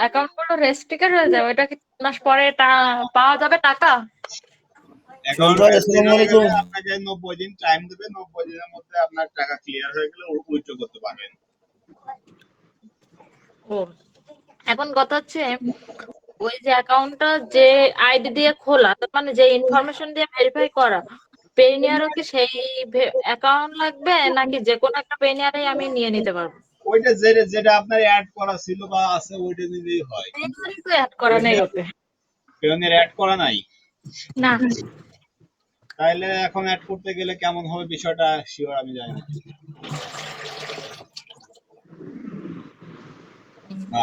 Account গুলো restricted হয়ে যাবে, ওইটা কি 3 মাস পরে পাওয়া যাবে টাকা? অ্যাকাউন্ট রেস্ট্রিক্ট হয়ে গেলে আপনাকে 90 দিন টাইম দেবে, 90 দিনের মধ্যে আপনার টাকা ক্লিয়ার হয়ে গেলে উইথড্র করতে পারবেন। ও, এখন কথা হচ্ছে ওই যে অ্যাকাউন্টটা যে আইডি দিয়ে খোলা, তার মানে যে ইনফরমেশন দিয়ে ভেরিফাই করা, পেনিয়ারও কি সেই অ্যাকাউন্ট লাগবে নাকি যে কোনো একটা পেনিয়ারেই আমি নিয়ে নিতে পারবো? ওইটা যেটা আপনার অ্যাড করা ছিল বা আছে ওইটা দিলেই হয়। পেনিয়ারই তো অ্যাড করা নেই ওতে। পেনিয়ার অ্যাড করা নাই? না। তাহলে এখন অ্যাড করতে গেলে কেমন হবে বিষয়টা শিওর আমি জানি না।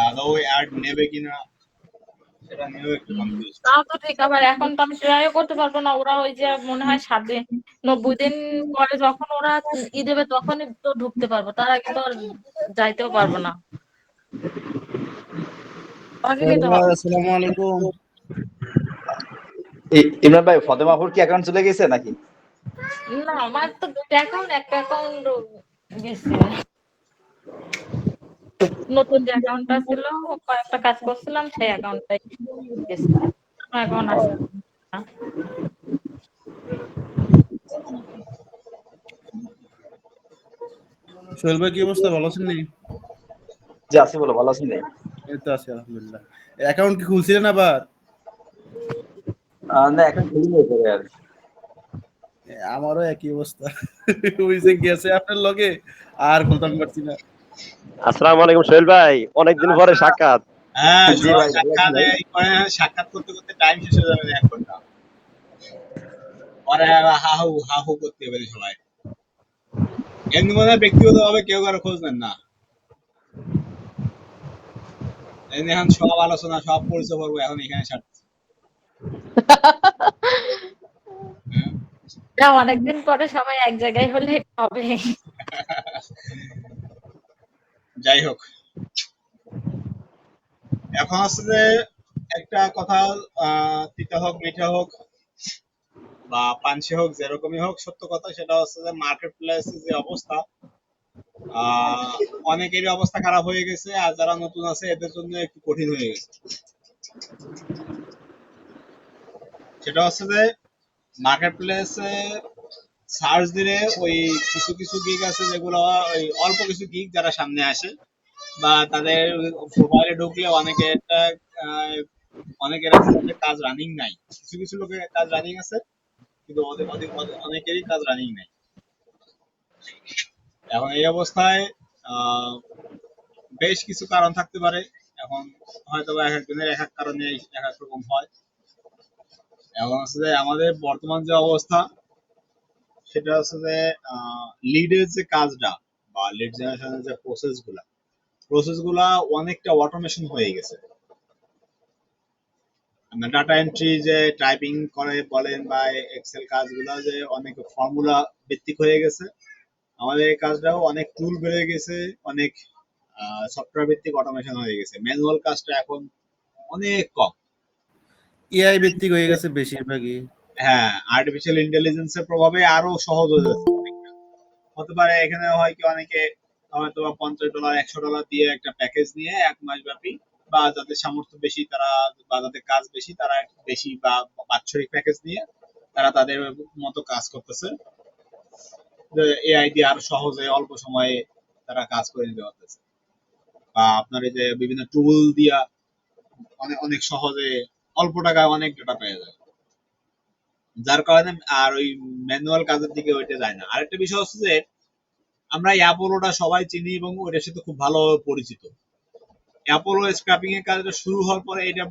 আদৌ অ্যাড নেবে কিনা সেটা নিয়েও একটু কনফিউজ। তাও তো ঠিক, আবার এখন তো আমি ট্রাইও করতে পারবো না। ওরা ওই যে মনে হয় 90 দিন পরে যখন ওরা দেবে তখনই তো ঢুকতে পারবো, তার আগে তো আর যাইতেও পারবো না। আগে নিতে হবে। আসসালামু আলাইকুম। ইমরান ভাই, ফতেমাপুর কি অ্যাকাউন্ট চলে গেছে নাকি? না, আমার তো দুটো অ্যাকাউন্ট, একটা অ্যাকাউন্ট গেছে। নতুন যে অ্যাকাউন্টটা ছিল, কয়েকটা কাজ করছিলাম, সেই অ্যাকাউন্টটাই গেছে। অ্যাকাউন্ট আসছে না। সোহেল ভাই কি অবস্থা, ভালো আছেন নি? জি আছি, বলো, ভালো আছেন? এই তো আছি আলহামদুলিল্লাহ। অ্যাকাউন্ট কি খুলছিলেন আবার? না, এখন খুলি নাই করে আর। আমারও একই অবস্থা। ওই যে গেছে আপনার লগে, আর খুলতাম পারছি না। আসসালামু আলাইকুম সোহেল ভাই, অনেকদিন পরে সাক্ষাৎ। হ্যাঁ, জি সবাই ভাই, ভালো আছেন ভাই? সাক্ষাৎ করতে করতে টাইম শেষ হয়ে যাবে 1 ঘন্টা। পরে হাহু হাহু করতে হবে সবাই। এমনি মনে হয় ব্যক্তিগতভাবে কেউ কারো খোঁজ নেন না। এখন সব আলোচনা, সব পরিচয় পর্ব এখন এখানে সারতেছে। অনেকদিন পরে সবাই এক জায়গায় হলে হবে। যাই হোক, এখন আসলে একটা কথা, তিতা হোক মিঠা হোক বা পানসে হোক, যেরকমই হোক, সত্য কথা সেটা হচ্ছে যে মার্কেট প্লেসে যে অবস্থা, অনেকেরই অবস্থা খারাপ হয়ে গেছে, আর যারা নতুন আছে এদের জন্য একটু কঠিন হয়ে গেছে। সেটা হচ্ছে যে মার্কেট প্লেসে সার্চ দিলে ওই কিছু কিছু গিগ আছে যেগুলো ওই অল্প কিছু গিগ যারা সামনে আসে বা তাদের প্রোফাইলে ঢুকলে অনেকের আছে যাদের কাজ রানিং নাই, কিছু কিছু লোকের কাজ রানিং আছে কিন্তু অনেকেরই কাজ রানিং নাই। এখন এই অবস্থায় বেশ কিছু কারণ থাকতে পারে। এখন হয়তো এক একজনের এক এক কারণে এক এক রকম হয়। এখন হচ্ছে যে আমাদের বর্তমান যে অবস্থা সেটা হচ্ছে যে লিডের যে কাজটা বা লিড জেনারেশনের যে প্রসেস গুলা অনেকটা অটোমেশন হয়ে গেছে। ডাটা এন্ট্রি যে টাইপিং করে বলেন বা এক্সেল কাজগুলো যে অনেক ফর্মুলা ভিত্তিক হয়ে গেছে, আমাদের এই কাজটাও অনেক টুল বেড়ে গেছে, অনেক সফটওয়্যার ভিত্তিক অটোমেশন হয়ে গেছে। ম্যানুয়াল কাজটা এখন অনেক কম। এআই ভিত্তিক হয়ে গেছে বেশিরভাগই। হ্যাঁ, আর্টিফিশিয়াল ইন্টেলিজেন্সের প্রভাবে আরো সহজ হয়ে যাচ্ছে। হতে পারে এখানে হয় কি, অনেকে হয়তো $50 $100 দিয়ে একটা প্যাকেজ নিয়ে 1 মাস ব্যাপী, বা যাদের সামর্থ্য বেশি তারা বা যাদের কাজ বেশি তারা একটু বেশি বা বাৎসরিক প্যাকেজ নিয়ে তারা তাদের মতো কাজ করতেছে, এআই দিয়ে আরো সহজে অল্প সময়ে তারা কাজ করে নিতে পারতেছে। বা আপনার এই যে বিভিন্ন টুল দিয়া অনেক অনেক সহজে অল্প টাকায় অনেক ডেটা পেয়ে যায়, যার কারণে আর ওই ম্যানুয়াল কাজের দিকে ওইটা যায় না। আরেকটা বিষয় হচ্ছে যে আমরা অ্যাপোলোটা সবাই চিনি এবং ওইটার সাথে খুব ভালো পরিচিত। অ্যাপোলো স্ক্র্যাপিং এর কাজটা শুরু হওয়ার পরে এটা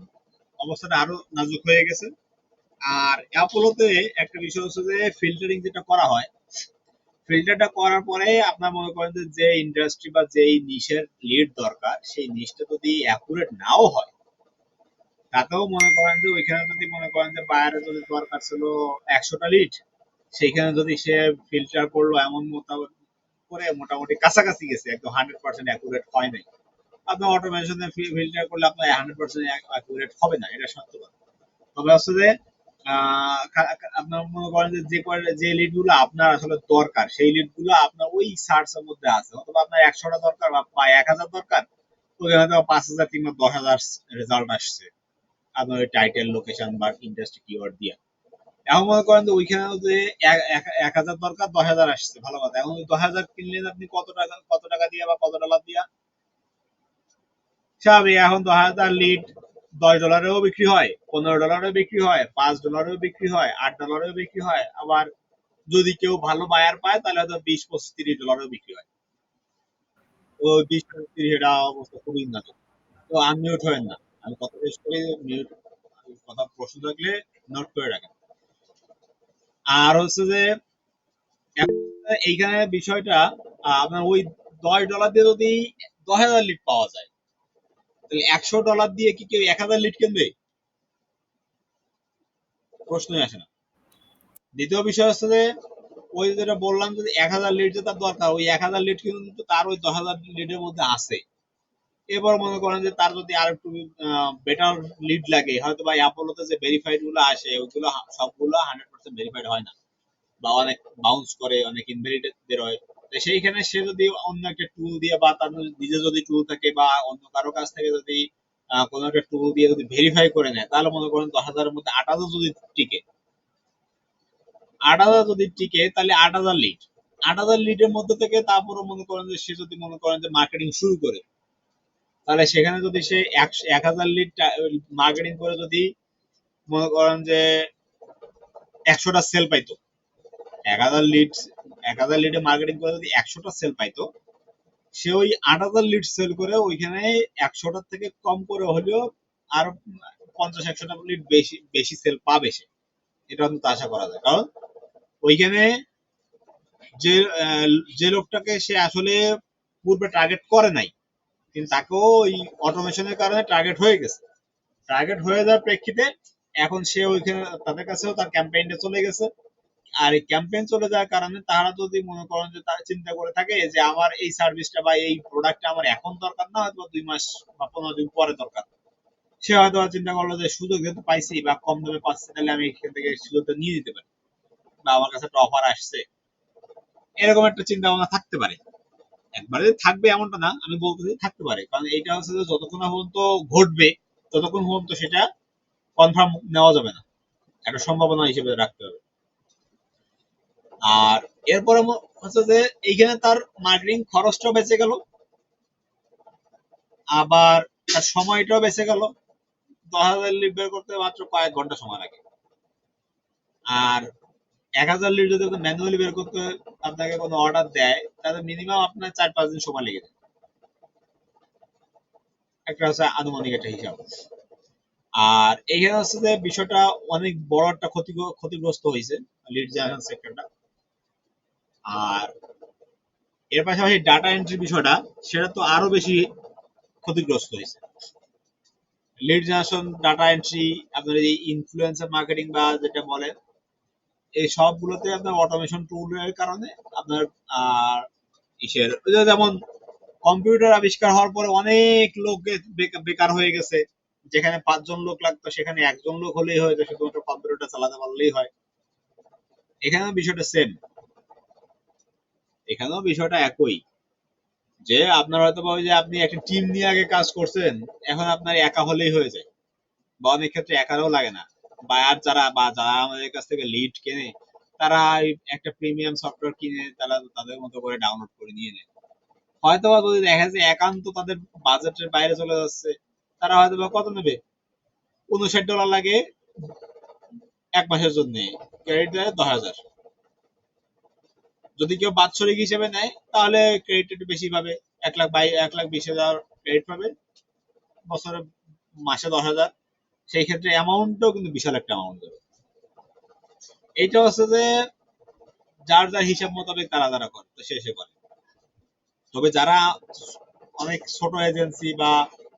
অবস্থাটা আরো নাজুক হয়ে গেছে। আর অ্যাপোলোতে একটা বিষয় হচ্ছে যে ফিল্টারিং যেটা করা হয়, ফিল্টারটা করার পরে আপনার মনে করেন যে ইন্ডাস্ট্রি বা যেই নিশের লিড দরকার সেই নিশটা যদি অ্যাকুরেট নাও হয়, তাতেও মনে করেন যে ওইখানে যদি মনে করেন যে বায়ারের যদি দরকার ছিল 100টা লিড, সেইখানে যদি সে ফিল্টার করলো এমন করে মোটামুটি কাছাকাছি গেছে, একদম 100% অ্যাকুরেট হয় নাই। আপনার অটোমেশনে ফিল্টার করলে আপনার 100% অ্যাকুরেট হবে না, এটা সত্য কথা। তবে হচ্ছে যে আপনার মনে করেন যে লিড গুলো আপনার আসলে দরকার সেই লিড গুলো আপনার ওই সার্চ এর মধ্যে আছে, অথবা আপনার 100টা দরকার বা 1000 দরকার, ওখানে তো 5,000 কিংবা 10,000 রেজাল্ট আসছে আপনার টাইটেল, লোকেশন বা ইন্ডাস্ট্রি কিওয়ার্ড দিয়ে। এখন মনে করেন যে ওইখানে যে 1,000 দরকার, 10,000 আসছে, ভালো কথা। এখন 10,000 কিনলেন আপনি কত টাকা দিয়ে বা কত ডলার দিয়া? স্বাভাবিক এখন 10,000 লিড $10 বিক্রি হয়, $15 বিক্রি হয়, $5 বিক্রি হয়, $8 বিক্রি হয়, আবার যদি কেউ ভালো বায়ার পায় তাহলে হয়তো $20, $25, $30 বিক্রি হয়। ওই 20, 30 এটা অবস্থা খুবই উন্নত। তো আনমিউট হবেন না, আমি কথা শেষ করি। মিউট কথা প্রশ্ন থাকলে নোট করে রাখেন। আর হচ্ছে যে এইখানে বিষয়টা আপনার ওই $10 দিয়ে যদি 10,000 লিড পাওয়া যায়, তাহলে $100 দিয়ে কি কেউ 1,000 লিড কিনবে? প্রশ্নই আসে না। দ্বিতীয় বিষয় হচ্ছে যে ওই যেটা বললাম, যদি 1,000 লিড যে তার দরকার, ওই 1,000 লিড কিন্তু তার ওই 10,000 লিডের মধ্যে আছে। এবার মনে করেন যে তার যদি আর একটু বেটার লিড লাগে, হয়তো বা অ্যাপোলোতে যে ভেরিফাইড গুলো আসে ওইগুলো সবগুলো 100% ভেরিফাইড হয় না, বা অনেক বাউন্স করে, অনেক ইনভ্যালিড বের হয়। তো সেইখানে সে যদি অন্য একটা টুল দিয়ে বা তার নিজে যদি টুল থাকে বা অন্য কারো কাছ থেকে যদি কোনো একটা টুল দিয়ে যদি ভেরিফাই করে নেয়, তাহলে মনে করেন 10,000-এর মধ্যে 8,000 যদি টিকে, 8,000 যদি টিকে তাহলে 8,000 লিড, 8,000 লিডের মধ্যে থেকে তারপরে মনে করেন যে সে যদি মনে করেন যে মার্কেটিং শুরু করে, তাহলে সেখানে যদি সে 1,000 লিড মার্কেটিং করে যদি মনে করেন যে 100টা সেল পাইতো, 1,000 লিডে মার্কেটিং করে যদি 100টা সেল পাইতো, সে ওই 8,000 লিড সেল করে ওইখানে 100টার থেকে কম করে হলেও আর 50-100টা লিড বেশি বেশি সেল পাবে সে, এটা অন্তত আশা করা যায়। কারণ ওইখানে যে যে লোকটাকে সে আসলে পূর্বে টার্গেট করে নাই, কিন্তু তাকেও ওই অটোমেশনের কারণে টার্গেট হয়ে গেছে। টার্গেট হয়ে যাওয়ার প্রেক্ষিতে এখন সে ওইখানে তাদের কাছেও তার ক্যাম্পেইনটা চলে গেছে। আর এই ক্যাম্পেইন চলে যাওয়ার কারণে তারা যদি মনে করেন যে তারা চিন্তা করে থাকে যে আমার এই সার্ভিসটা বা এই প্রোডাক্টটা আমার এখন দরকার না, হয়তো 2 মাস বা 15 দিন পরে দরকার, সে হয়তো চিন্তা করলো যে সুযোগ যেহেতু পাইছি বা কম দামে পাচ্ছি, তাহলে আমি এখান থেকে সুযোগটা নিয়ে নিতে পারি, বা আমার কাছে একটা অফার আসছে, এরকম একটা চিন্তা ভাবনা থাকতে পারে। একবারে থাকবে এমনটা না, আমি বলতেছি থাকতে পারে। কারণ এইটা হচ্ছে যে যতক্ষণ না পর্যন্ত ঘটবে ততক্ষণ পর্যন্ত সেটা কনফার্ম নেওয়া যাবে না, একটা সম্ভাবনা হিসেবে রাখতে হবে। আর এরপরে হচ্ছে যে এইখানে তার মার্কেটিং খরচটাও বেঁচে গেল, আবার তার সময়টাও বেঁচে গেল। 10,000 লিড বের করতে মাত্র কয়েক ঘন্টা সময় লাগে। আর 1,000 লিড যদি ম্যানুয়ালি বের করতে আপনাকে কোনো অর্ডার দেয়, তাহলে মিনিমাম আপনার 4-5 দিন সময় লেগে যায়। একটা হচ্ছে আনুমানিক একটা হিসাব। আর এইখানে হচ্ছে যে বিষয়টা অনেক বড় একটা ক্ষতিগ্রস্ত হয়েছে লিড জেনারেশন সেক্টরটা। আর এর পাশাপাশি ডাটা এন্ট্রি বিষয়টা, সেটা তো আরো বেশি ক্ষতিগ্রস্ত হয়েছে। লিড জেনারেশন, ডাটা এন্ট্রি, আপনার এই ইনফ্লুয়েন্সার মার্কেটিং বা যেটা বলে, এই সবগুলোতে আপনার অটোমেশন টুলের কারণে আপনার যেমন কম্পিউটার আবিষ্কার হওয়ার পরে অনেক লোক বেকার হয়ে গেছে, যেখানে 5 জন লোক লাগতো সেখানে 1 জন লোক হলেই হয়ে যায়, শুধুমাত্র কম্পিউটারটা চালাতে পারলেই হয়। এখানেও বিষয়টা সেম, এখানেও বিষয়টা একই, যে আপনার হয়তো ওই যে আপনি একটা টিম নিয়ে আগে কাজ করছেন, এখন আপনার একা হলেই হয়ে যায়, বা অনেক ক্ষেত্রে একারও লাগে না। বায়ার যারা আমাদের কাছ থেকে লিড কেনে, তারা একটা প্রিমিয়াম সফটওয়্যার কিনে তারা তাদের মতো করে ডাউনলোড করে নিয়ে নেয়। হয়তো বা যদি দেখা যায় একান্ত তাদের বাজেটের বাইরে চলে যাচ্ছে, তারা হয়তো বা কত নেবে, $59 লাগে 1 মাসের জন্য, ক্রেডিট দেয় 10,000। যদি কেউ বাৎসরিক হিসেবে নেয় তাহলে ক্রেডিট একটু বেশি পাবে, 1,20,000 ক্রেডিট পাবে, বছরে মাসে 10,000। সেই ক্ষেত্রে অ্যামাউন্টটাও কিন্তু বিশাল একটা অ্যামাউন্ট হবে। এইটা হচ্ছে যে যার যার হিসাব মোতাবেক তারা করে, তো সে করে। তবে যারা অনেক ছোট এজেন্সি বা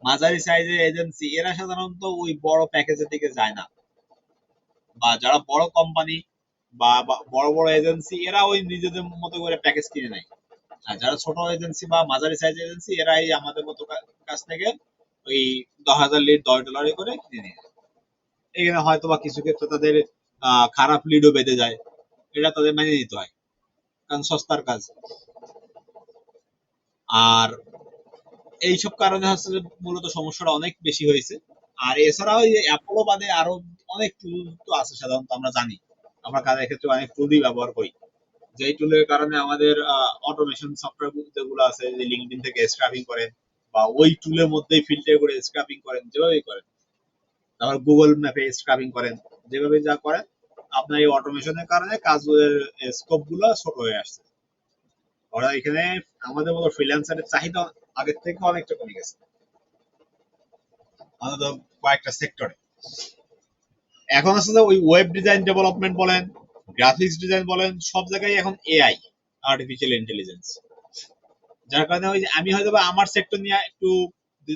মাঝারি সাইজের এজেন্সি, এরা সাধারণত ওই বড় প্যাকেজের দিকে যায় না, বা যারা বড় কোম্পানি বা বড় বড় এজেন্সি, এরা ওই নিজেদের মতো করে প্যাকেজ কিনে নেয়। আর যারা ছোট এজেন্সি বা মাঝারি সাইজের এজেন্সি, এরাই আমাদের মতো কাছ থেকে ওই 10,000 লিড $10 করে কিনে নিয়ে যায়। এখানে হয়তো বা কিছু ক্ষেত্রে তাদের খারাপ লিডও বেঁধে যায়, এটা তাদের মেনে নিতে হয়, কারণ সস্তার কাজ। আর এইসব কারণে হচ্ছে যে মূলত সমস্যাটা অনেক বেশি হয়েছে। আর এছাড়াও এই অ্যাপোলো বাদে আরো অনেক টুল তো আছে, সাধারণত আমরা জানি, আমরা কাজের ক্ষেত্রে অনেক টুলই ব্যবহার করি, যেই টুলের কারণে আমাদের অটোমেশন সফটওয়্যার যেগুলো আছে, যে লিঙ্কডইন থেকে স্ক্রাপিং করেন বা ওই টুলের মধ্যেই ফিল্টার করে স্ক্রাপিং করেন, যেভাবেই করেন, তারপর গুগল ম্যাপে স্ক্রাপিং করেন, যেভাবে যা করেন, আপনার এই অটোমেশনের কারণে কাজের স্কোপ গুলো ছোট হয়ে আসছে। ওরা এখানে আমাদের মতো ফ্রিল্যান্সারের চাহিদা আগের থেকে অনেকটা কমে গেছে আমাদের কয়েকটা সেক্টরে। এখন আসলে ওই ওয়েব ডিজাইন ডেভেলপমেন্ট বলেন, গ্রাফিক্স ডিজাইন বলেন, সব জায়গায় এখন এআই, আর্টিফিশিয়াল ইন্টেলিজেন্স। যার কারণে ওই যে আমি হয়তো বা আমার সেক্টর নিয়ে একটু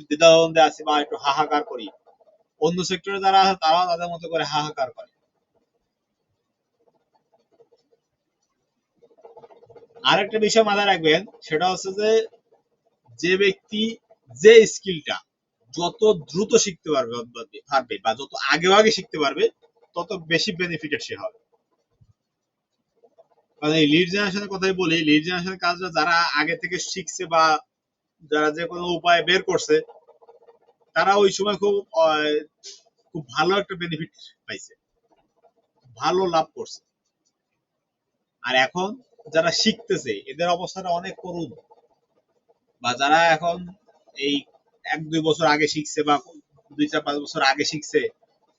দ্বিধাদ্বন্দ্বে আছি বা একটু হাহাকার করি, অন্য সেক্টরে যারা আছে তারাও তাদের মতো করে হাহাকার করে। আরেকটা বিষয় মাথায় রাখবেন, সেটা হচ্ছে যে যে ব্যক্তি যে স্কিলটা যত দ্রুত শিখতে পারবে বা যত আগে আগে শিখতে পারবে, তত বেশি বেনিফিটেড সে হবে। কারণ এই লিড জেনারেশনের কথাই বলি, লিড জেনারেশনের কাজটা যারা আগে থেকে শিখছে বা যারা যে কোনো উপায় বের করছে, তারা ওই সময় খুব খুব ভালো একটা বেনিফিট পাইছে, ভালো লাভ করছে। আর এখন যারা শিখতেছে এদের অবস্থাটা অনেক করুণ, বা যারা এখন এই 1-2 বছর আগে শিখছে বা 2-4-5 বছর আগে শিখছে,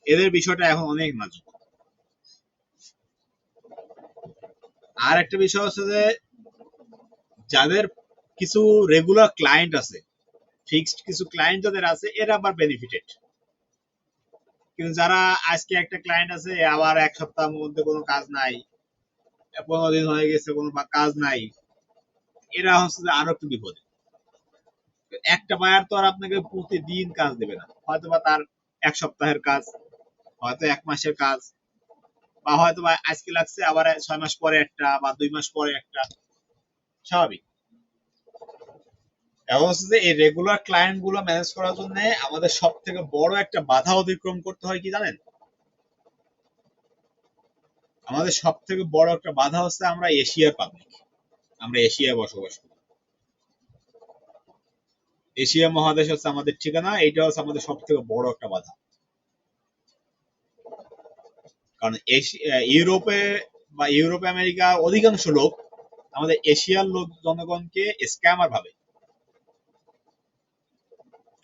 এদের বিষয়টা এখন অনেক নাজুক। আর একটা বিষয় হচ্ছে যে যাদের কিছু রেগুলার ক্লায়েন্ট আছে, ফিক্সড কিছু ক্লায়েন্ট যাদের আছে, এরা আবার বেনিফিটেড। কিন্তু যারা আজকে একটা ক্লায়েন্ট আছে, আবার 1 সপ্তাহের মধ্যে কোনো কাজ নাই, 15 দিন হয়ে গেছে কোনো কাজ নাই, এরা হচ্ছে যে আরো একটু বিপদে। একটা বায়ার তো আর আপনাকে প্রতিদিন কাজ দেবে না, হয়তো বা তার 1 সপ্তাহের কাজ, হয়তো 1 মাসের কাজ, বা হয়তো বা আজকে লাগছে আবার 6 মাস পরে একটা বা 2 মাস পরে একটা, স্বাভাবিক। এখন হচ্ছে যে এই রেগুলার ক্লায়েন্ট গুলো ম্যানেজ করার জন্য আমাদের সব থেকে বড় একটা বাধা অতিক্রম করতে হয় কি জানেন? আমাদের সব থেকে বড় একটা বাধা হচ্ছে আমরা এশিয়ার পাবলিক, আমরা এশিয়ায় বসবাস করি। এশিয়া মহাদেশ হচ্ছে আমাদের ঠিকানা, এইটা হচ্ছে আমাদের সব থেকে বড় একটা বাধা। কারণ ইউরোপে বা ইউরোপ আমেরিকা অধিকাংশ লোক আমাদের এশিয়ার লোক জনগণকে স্ক্যামার ভাবে,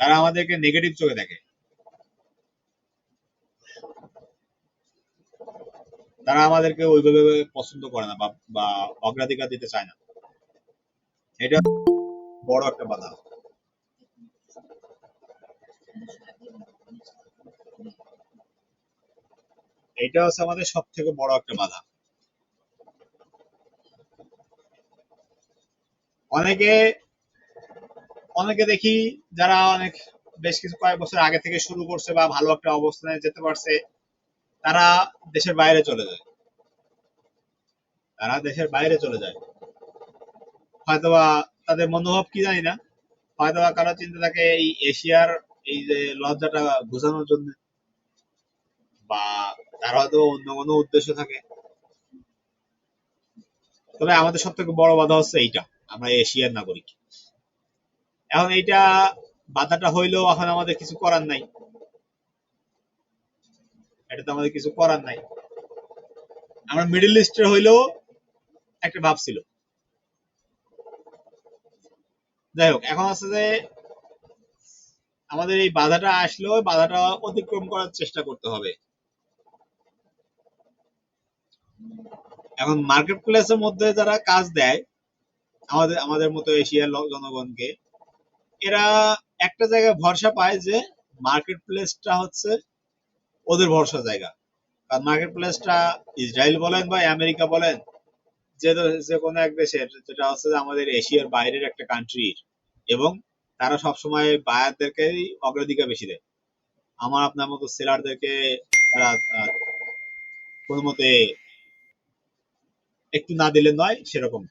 তারা আমাদেরকে নেগেটিভ চোখে দেখে, তারা আমাদেরকে ওইভাবে পছন্দ করে না বা অগ্রাধিকার দিতে চায় না। এটা বড় একটা বাধা। এটা হচ্ছে আমাদের সব থেকে বড় একটা বাধা। অনেকে অনেকে দেখি যারা অনেক বেশ কিছু কয়েক বছর আগে থেকে শুরু করছে বা ভালো একটা অবস্থানে যেতে পারছে, তারা দেশের বাইরে চলে যায়, তারা দেশের বাইরে চলে যায়। হয়তোবা তাদের মনোভাব কি জানি না, হয়তোবা কারো চিন্তা থাকে এই এশিয়ার এই যে লজ্জাটা বোঝানোর জন্য, বা তার হয়তো অন্য কোনো উদ্দেশ্য থাকে। তবে আমাদের সব থেকে বড় বাধা হচ্ছে এইটা, আমরা এশিয়ার নাগরিক। এখন এইটা বাধাটা হইলেও এখন আমাদের কিছু করার নাই, এটা তো আমাদের কিছু করার নাই। আমরা মিডল ইস্টের হইলেও একটা ভাব ছিল। যাই হোক, এখন আছে যে আমাদের এই বাধাটা আসলেও বাধাটা অতিক্রম করার চেষ্টা করতে হবে। এখন মার্কেট প্লেসের মধ্যে যারা কাজ দেয় আমাদের আমাদের মতো এশিয়ার জনগণকে, এরা একটা জায়গায় ভরসা পায় যে মার্কেট প্লেসটা হচ্ছে ওদের ভরসা জায়গা। কারণ মার্কেট প্লেসটা ইসরায়েল বলেন বা আমেরিকা বলেন, যে কোনো এক দেশের, যেটা হচ্ছে আমাদের এশিয়ার বাইরের একটা কান্ট্রির, এবং তারা সবসময় বায়ারদেরকেই অগ্রাধিকার বেশি দেয়। আমার আপনার মতো সেলারদেরকে তারা কোনো মতে একটু না দিলে নয়, সেরকম।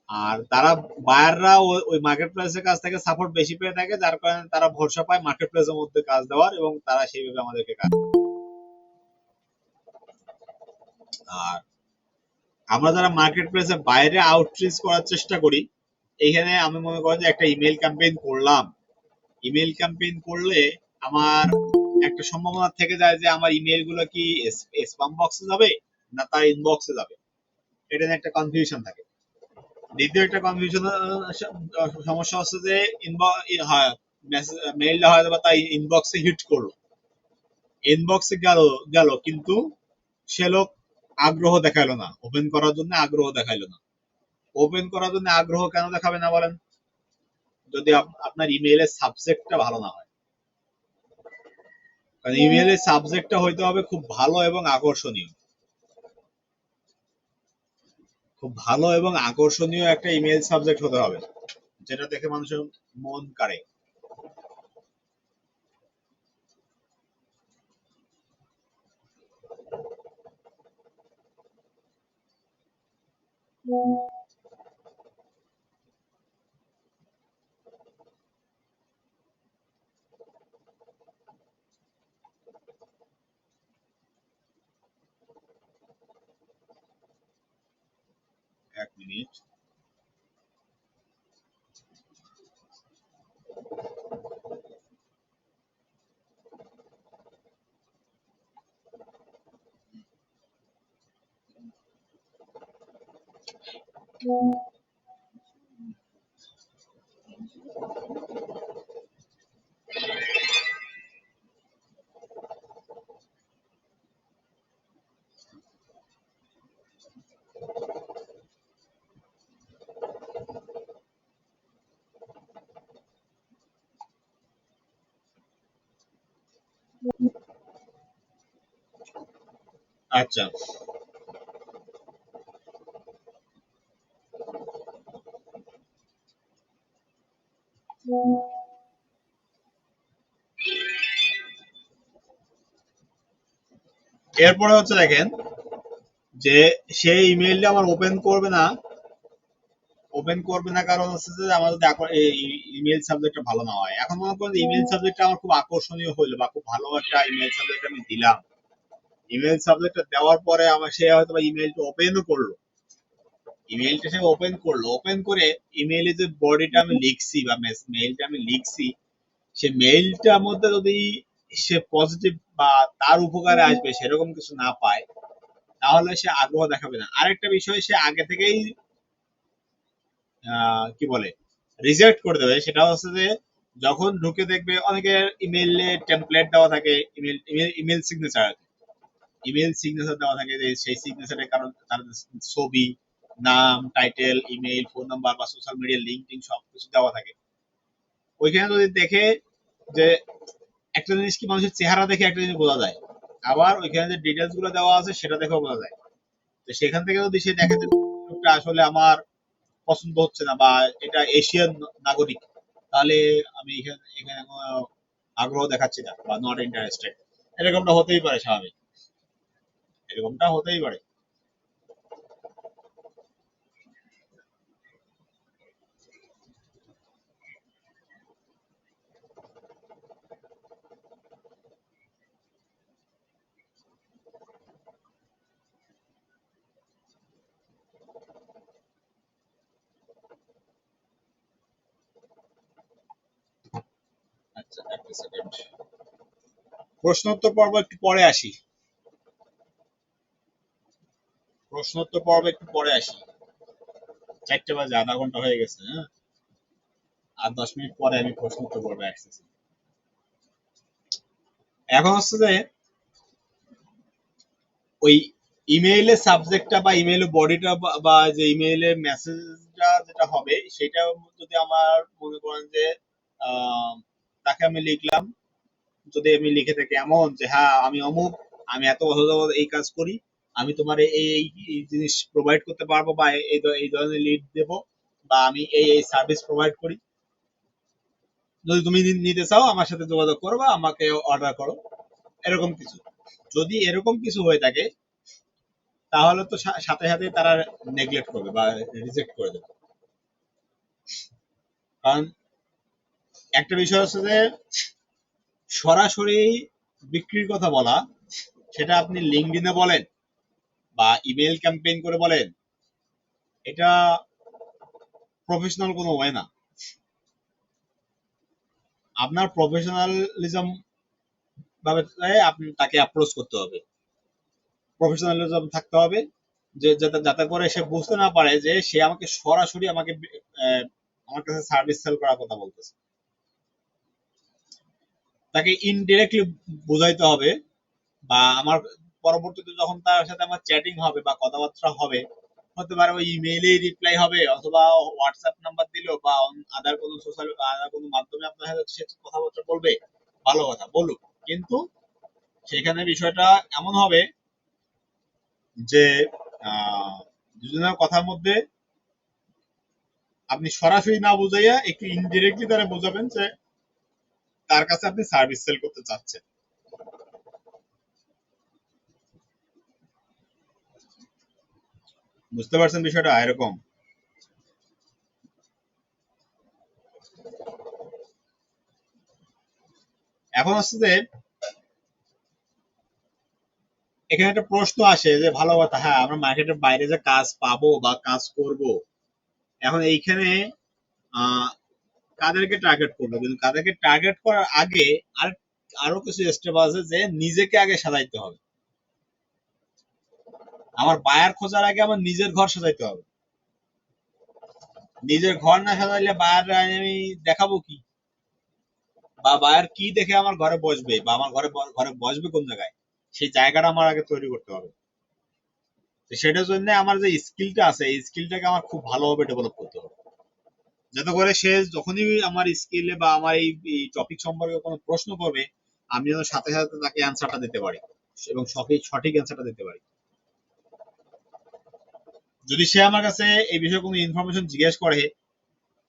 আর তারা বায়াররা ওই মার্কেট প্লেসের কাছ থেকে সাপোর্ট বেশি পেয়ে থাকে, যার কারণে তারা ভরসা পায় মার্কেট প্লেসের মধ্যে কাজ দেওয়ার, এবং তারা সেইভাবে আমাদেরকে কাজ। আর আমরা যারা মার্কেট প্লেসের বাইরে আউটরিচ করার চেষ্টা করি, এইখানে আমি মনে করেন যে একটা ইমেল ক্যাম্পেইন করলাম, ইমেল ক্যাম্পেইন করলে আমার একটা সম্ভাবনা থেকে যায় যে আমার ইমেল গুলো কি স্প্যাম বক্সে যাবে না তার ইনবক্সে যাবে, এটা নিয়ে একটা কনফিউশন থাকে। দ্বিতীয় একটা কনফিউশন সমস্যা হচ্ছে যে মেইলটা হয়তো বা তাই ইনবক্সে হিট করলো, ইনবক্সে গেল গেল কিন্তু সে লোক আগ্রহ দেখাইলো না, ওপেন করার জন্য আগ্রহ দেখাইলো না। ওপেন করার জন্য আগ্রহ কেন দেখাবে না বলেন? যদি আপনার ইমেইলের সাবজেক্টটা ভালো না হয়। কারণ ইমেইলের সাবজেক্টটা হইতে হবে খুব ভালো এবং আকর্ষণীয়, খুব ভালো এবং আকর্ষণীয় একটা ইমেইল সাবজেক্ট হতে হবে, যেটা দেখে মানুষের মন কাড়ে। এক মিনিট। আচ্ছা, এরপরে হচ্ছে দেখেন যে সেই ইমেইলটা আমার ওপেন করবে না, ওপেন করবে না কারণ হচ্ছে যে আমার যদি ইমেল সাবজেক্টটা ভালো না হয়। এখন মনে করেন ইমেল সাবজেক্টটা আমার খুব আকর্ষণীয় হইলো বা খুব ভালো একটা ইমেল সাবজেক্ট আমি দিলাম, ইমেল সাবজেক্টটা দেওয়ার পরে আমার সে হয়তো বা ইমেলটা ওপেনও করলো, ইমেলটা সে ওপেন করলো, ওপেন করে ইমেইলে যে বডিটা আমি লিখছি বা মেইলটা আমি লিখছি, সে মেইলটার মধ্যে যদি সে পজিটিভ বা তার উপকারে আসবে সেরকম কিছু না পায়, তাহলে সে আগ্রহ দেখাবে না। আরেকটা বিষয়, সে আগে থেকেই কি বলে রিজেক্ট করে দেবে, সেটা হচ্ছে যে যখন ঢুকে দেখবে অনেকের ইমেইলে টেমপ্লেট দেওয়া থাকে, ইমেল সিগনেচার, ইমেল সিগনেচার দেওয়া থাকে, যে সেই সিগনেচারের কারণ তার ছবি, নাম, টাইটেল, ইমেল, ফোন নাম্বার বা সোশ্যাল মিডিয়া লিঙ্ক টিঙ্ক সবকিছু দেওয়া থাকে। ওইখানে যদি দেখে যে একটা জিনিস কি মানুষের চেহারা দেখে একটা জিনিস বোঝা যায়, আবার ওইখানে যে ডিটেলস গুলো দেওয়া আছে সেটা দেখেও বোঝা যায়। তো সেখান থেকে যদি সে দেখে যে লোকটা আসলে আমার পছন্দ হচ্ছে না বা এটা এশিয়ান নাগরিক, তাহলে আমি এখানে এখানে কোনো আগ্রহ দেখাচ্ছি না বা নট ইন্টারেস্টেড, এরকমটা হতেই পারে, স্বাভাবিক, এরকমটা হতেই পারে। আচ্ছা, একটা সেকেন্ড, প্রশ্নোত্তর পর্ব একটু পরে আসি, প্রশ্নোত্তর পর্ব একটু পরে আসি, 4টা বাজে, আধা ঘন্টা হয়ে গেছে। হ্যাঁ, আর 10 মিনিট পরে আমি প্রশ্নোত্তর পর্বে আসতেছি। এখন হচ্ছে যে ওই ইমেইলের সাবজেক্টটা বা ইমেইলের বডিটা বা যে ইমেইলের মেসেজটা যেটা হবে সেটা যদি আমার মনে করেন যে তাকে আমি লিখলাম, যদি আমি লিখে থাকি এমন যে হ্যাঁ আমি অমুক, আমি এত বছর যাবত এই কাজ করি, আমি তোমার এই জিনিস প্রোভাইড করতে পারবো বা এই ধরনের লিড দেবো, বা আমি এই সার্ভিস প্রোভাইড করি, যদি তুমি নিতে চাও আমার সাথে যোগাযোগ করো বা আমাকে অর্ডার করো, এরকম কিছু যদি এরকম কিছু হয়ে থাকে, তাহলে তো সাথে সাথে তারা নেগলেক্ট করবে বা রিজেক্ট করে দেবে। কারণ একটা বিষয় হচ্ছে যে সরাসরি বিক্রির কথা বলা, সেটা আপনি লিঙ্কডইনে বলেন বা ইমেল ক্যাম্পেইন করে বলেন, এটা প্রফেশনাল কোনো ওয়ে না। আপনার প্রফেশনালিজম ভাবে আপনি তাকে অ্যাপ্রোচ করতে হবে, প্রফেশনালিজম থাকতে হবে, যে যাতে করে সে বুঝতে না পারে যে সে আমাকে সরাসরি আমার কাছে সার্ভিস সেল করার কথা বলতেছে। তাকে ইনডিরেক্টলি বোঝাইতে হবে, বা আমার পরবর্তীতে যখন তার সাথে আমার চ্যাটিং হবে বা কথাবার্তা হবে, হতে পারে ওই ইমেইলেই রিপ্লাই হবে, অথবা হোয়াটসঅ্যাপ নাম্বার দিল, বা আদার কোনো মাধ্যমে আপনার সাথে সে কথাবার্তা বলবে, ভালো কথা বলুক, কিন্তু সেখানে বিষয়টা এমন হবে যে দুজনের কথার মধ্যে আপনি সরাসরি না বুঝাইয়া একটু ইনডিরেক্টলি তারা বোঝাবেন যে তার কাছে আপনি সার্ভিস সেল করতে চাচ্ছেন। বুঝতে পারছেন বিষয়টা এরকম? এখন হচ্ছে যে এখানে একটা প্রশ্ন আসে যে ভালো কথা, হ্যাঁ আমরা মার্কেটের বাইরে যে কাজ পাবো বা কাজ করব, এখন এইখানে কাদেরকে টার্গেট করবো, কিন্তু কাদেরকে টার্গেট করার আগে আর আরো কিছু স্টেপ আছে যে নিজেকে আগে সাজাইতে হবে। আমার বায়ার খোঁজার আগে আমার নিজের ঘর সাজাইতে হবে। নিজের ঘর না সাজাইলে বায়ার আমি দেখাবো কি, বা বায়ার কি দেখে আমার ঘরে বসবে, বা আমার ঘরে বসবে কোন জায়গায়, সেই জায়গাটা আমার আগে তৈরি করতে হবে। সেটার জন্য আমার যে স্কিলটা আছে, এই স্কিলটাকে আমার খুব ভালোভাবে ডেভেলপ করতে হবে, যাতে করে সে যখনই আমার স্কিলে বা আমার এই টপিক সম্পর্কে কোনো প্রশ্ন করবে, আমি যেন সাথে সাথে তাকে অ্যান্সারটা দিতে পারি এবং সঠিক অ্যান্সারটা দিতে পারি। যদি সে আমার কাছে এই বিষয়ে কোনো ইনফরমেশন জিজ্ঞেস করে,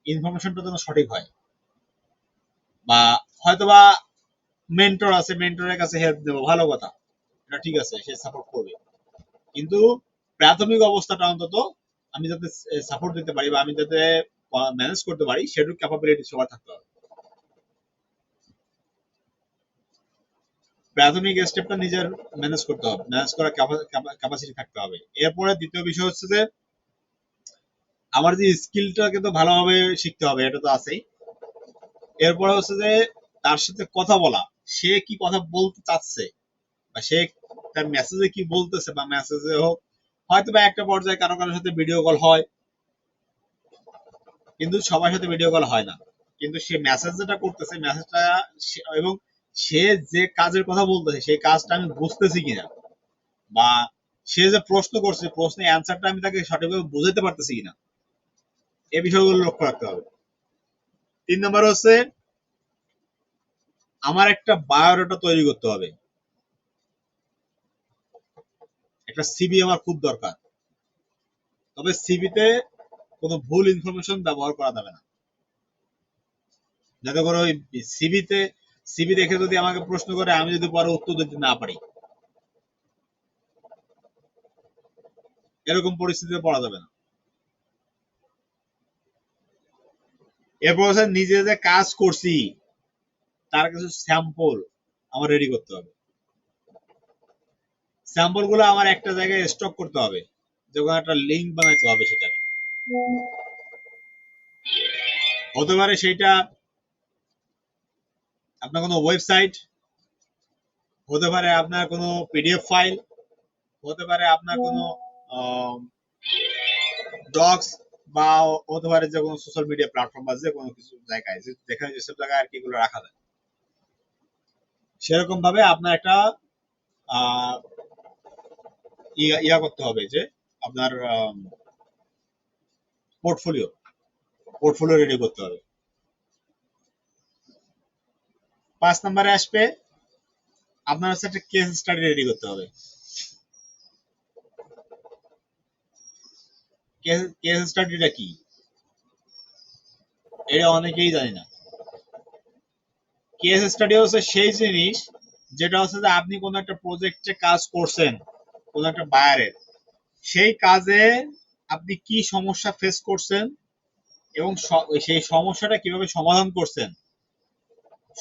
ইনফরমেশনটা যেন সঠিক হয়, বা হয়তোবা মেন্টর আছে, মেন্টরের কাছে হেল্প দেবো, ভালো কথা, এটা ঠিক আছে, সে সাপোর্ট করবে, কিন্তু প্রাথমিক অবস্থাটা অন্তত আমি যাতে সাপোর্ট দিতে পারি বা আমি যাতে ম্যানেজ করতে পারি, সেটুকু ক্যাপাবিলিটি সবার থাকতে হবে। প্রাথমিক স্টেপটা নিজের ম্যানেজ করতে হবে, ম্যানেজ করার ক্যাপাসিটি থাকতে হবে। এরপরে দ্বিতীয় বিষয় হচ্ছে যে আমার যে স্কিলটাকে তো ভালোভাবে শিখতে হবে, এটা তো আছেই। এরপরে হচ্ছে যে তার সাথে কথা বলা, সে কি কথা বলতে চাচ্ছে, বা সে তার মেসেজে কি বলতেছে, বা মেসেজে হোক, হয়তো বা একটা পর্যায়ে কারো কারোর সাথে ভিডিও কল হয়, কিন্তু সবার সাথে ভিডিও কল হয় না, কিন্তু সে মেসেজ যেটা করতেছে, মেসেজটা এবং সে যে কাজের কথা বলতেছে সেই কাজটা আমি বুঝতেছি কিনা, বা সে যে প্রশ্ন করছে প্রশ্নের অ্যান্সারটা আমি তাকে সঠিকভাবে বুঝাতে পারতেছি কিনা, এই বিষয়গুলো লক্ষ্য রাখতে হবে। 3 নম্বর হচ্ছে আমার একটা বায়োডাটা তৈরি করতে হবে, একটা সিভি আমার খুব দরকার, তবে সিভিতে কোনো ভুল ইনফরমেশন ব্যবহার করা যাবে না, যাতে করে ওই সিভি দেখে যদি আমাকে প্রশ্ন করে আমি যদি পরে উত্তর দিতে না পারি, এরকম পরিস্থিতিতে পড়া যাবে না। এরপর হচ্ছে নিজে যে কাজ করছি তার কিছু স্যাম্পল আমার রেডি করতে হবে, স্যাম্পল গুলো আমার একটা জায়গায় স্টক করতে হবে, যখন একটা লিঙ্ক বানাইতে হবে, সেটা হতে পারে সেইটা আপনার কোনো ওয়েবসাইট, হতে পারে আপনার কোনো পিডিএফ ফাইল, হতে পারে আপনার কোনো ডক্স, বা হতে পারে যে কোনো সোশ্যাল মিডিয়া প্ল্যাটফর্ম বা যে কোনো কিছু জায়গায়, যেখানে যেসব জায়গায় আর কি এগুলো রাখা যায়, সেরকম ভাবে আপনার একটা ইয়া করতে হবে, যে আপনার পোর্টফোলিও রেডি করতে হবে। 5 নম্বরে আসবে আপনার হচ্ছে একটা কেস স্টাডি রেডি করতে হবে। কেস স্টাডিটা কি, এটা অনেকেই জানি না। কেস স্টাডি হচ্ছে সেই জিনিস যেটা হচ্ছে যে আপনি কোনো একটা প্রজেক্টে কাজ করছেন, কোনো একটা বায়ারের, সেই কাজে আপনি কি সমস্যা ফেস করছেন এবং সেই সমস্যাটা কিভাবে সমাধান করছেন,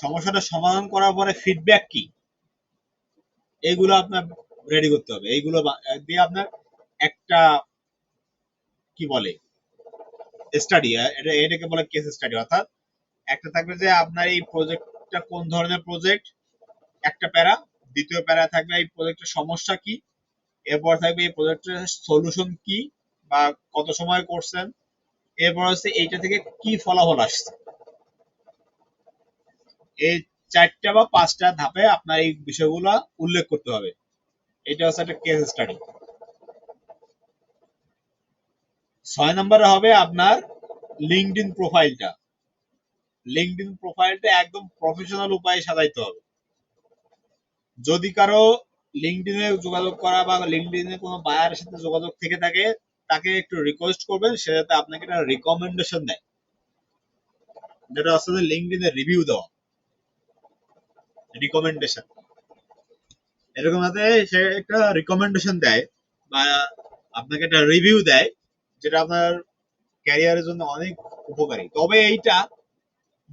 সমস্যাটা সমাধান করার পরে ফিডব্যাক কি, এইগুলো আপনার রেডি করতে হবে। এইগুলো দিয়ে আপনার একটা কি বলে স্টাডি, এটাকে বলে কেস স্টাডি। অর্থাৎ একটা থাকবে যে আপনার এই প্রজেক্টটা কোন ধরনের প্রজেক্ট, একটা প্যারা। দ্বিতীয় প্যারা থাকবে এই প্রজেক্টের সমস্যা কি, এরপর থাকবে এই প্রজেক্টের সলিউশন কি বা কত সময় করছেন, এরপর হচ্ছে এইটা থেকে কি ফলাফল আসছে। এই 4টা বা 5টা ধাপে আপনার এই বিষয়গুলো উল্লেখ করতে হবে। এটা হচ্ছে একটা কেস স্টাডি। 6 নম্বরে হবে আপনার লিঙ্কডইন প্রোফাইলটা। লিঙ্কডইন প্রোফাইলটা একদম প্রফেশনাল উপায়ে সাজাইতে হবে। যদি কারো লিঙ্কডইনে যোগাযোগ করা বা লিঙ্কডইনে কোনো বায়ারের সাথে যোগাযোগ থেকে থাকে, তাকে একটু রিকোয়েস্ট করবেন সে যাতে আপনাকে একটা রিকমেন্ডেশন দেয়, যেটা আসলে লিঙ্কডইনে রিভিউ দেওয়া, রিকমেন্ডেশন। এরকম যাতে সে একটা রিকমেন্ডেশন দেয় বা আপনাকে একটা রিভিউ দেয়, যেটা আপনার ক্যারিয়ারের জন্য অনেক উপকারী। তবে এইটা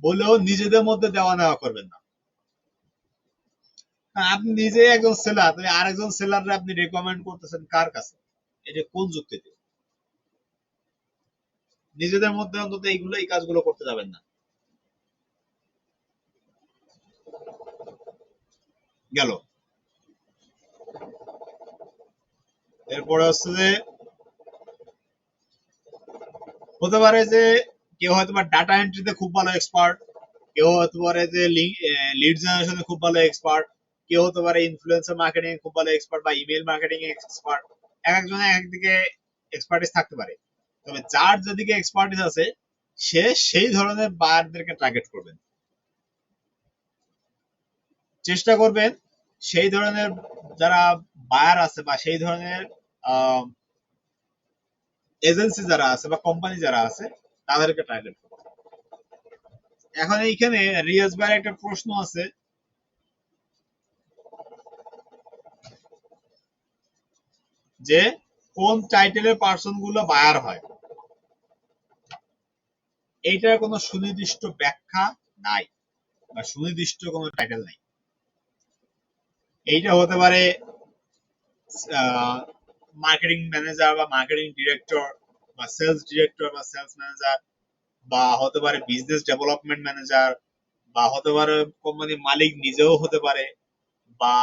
বলেও নিজেদের মধ্যে দেওয়া নেওয়া করবেন না। আপনি নিজে একজন সেলার, তুমি আরেকজন সেলাররে আপনি রেকমেন্ড করতেছেন কার কাছে? এটা কোন যুক্তিতে? নিজেদের মধ্যে অন্তত এই কাজগুলো করতে যাবেন না। গেল। এরপরে হচ্ছে যে হতে পারে যে কেউ হয়তো বা ডাটা এন্ট্রিতে খুব ভালো এক্সপার্ট, কেউ হতে পারে যে লিড জেনারেশনে খুব ভালো এক্সপার্ট, কেউ হতে পারে ইনফ্লুয়েন্সার মার্কেটিং এ খুব ভালো এক্সপার্ট বা ইমেল মার্কেটিং এ এক্সপার্ট। একজনের একদিকে এক্সপার্টিস থাকতে পারে। তবে যার যেদিকে এক্সপার্টিস আছে সে সেই ধরনের বায়ারদেরকে টার্গেট করবেন। চেষ্টা করবেন সেই ধরনের যারা বায়ার আছে বা সেই ধরনের এজেন্সি যারা আছে বা কোম্পানি যারা আছে তাদেরকে টার্গেট করবেন। এখন এইখানে রিয়াজ ভাইয়ের একটা প্রশ্ন আছে যে কোন টাইটেলের পার্সন গুলো বায়ার হয়। এইটার কোনো সুনির্দিষ্ট ব্যাখ্যা নাই বা সুনির্দিষ্ট কোনো টাইটেল নাই। এইটা হতে পারে মার্কেটিং ম্যানেজার বা মার্কেটিং ডিরেক্টর বা সেলস ডিরেক্টর বা সেলস ম্যানেজার, বা হতে পারে বিজনেস ডেভেলপমেন্ট ম্যানেজার, বা হতে পারে কোম্পানির মালিক নিজেও হতে পারে, বা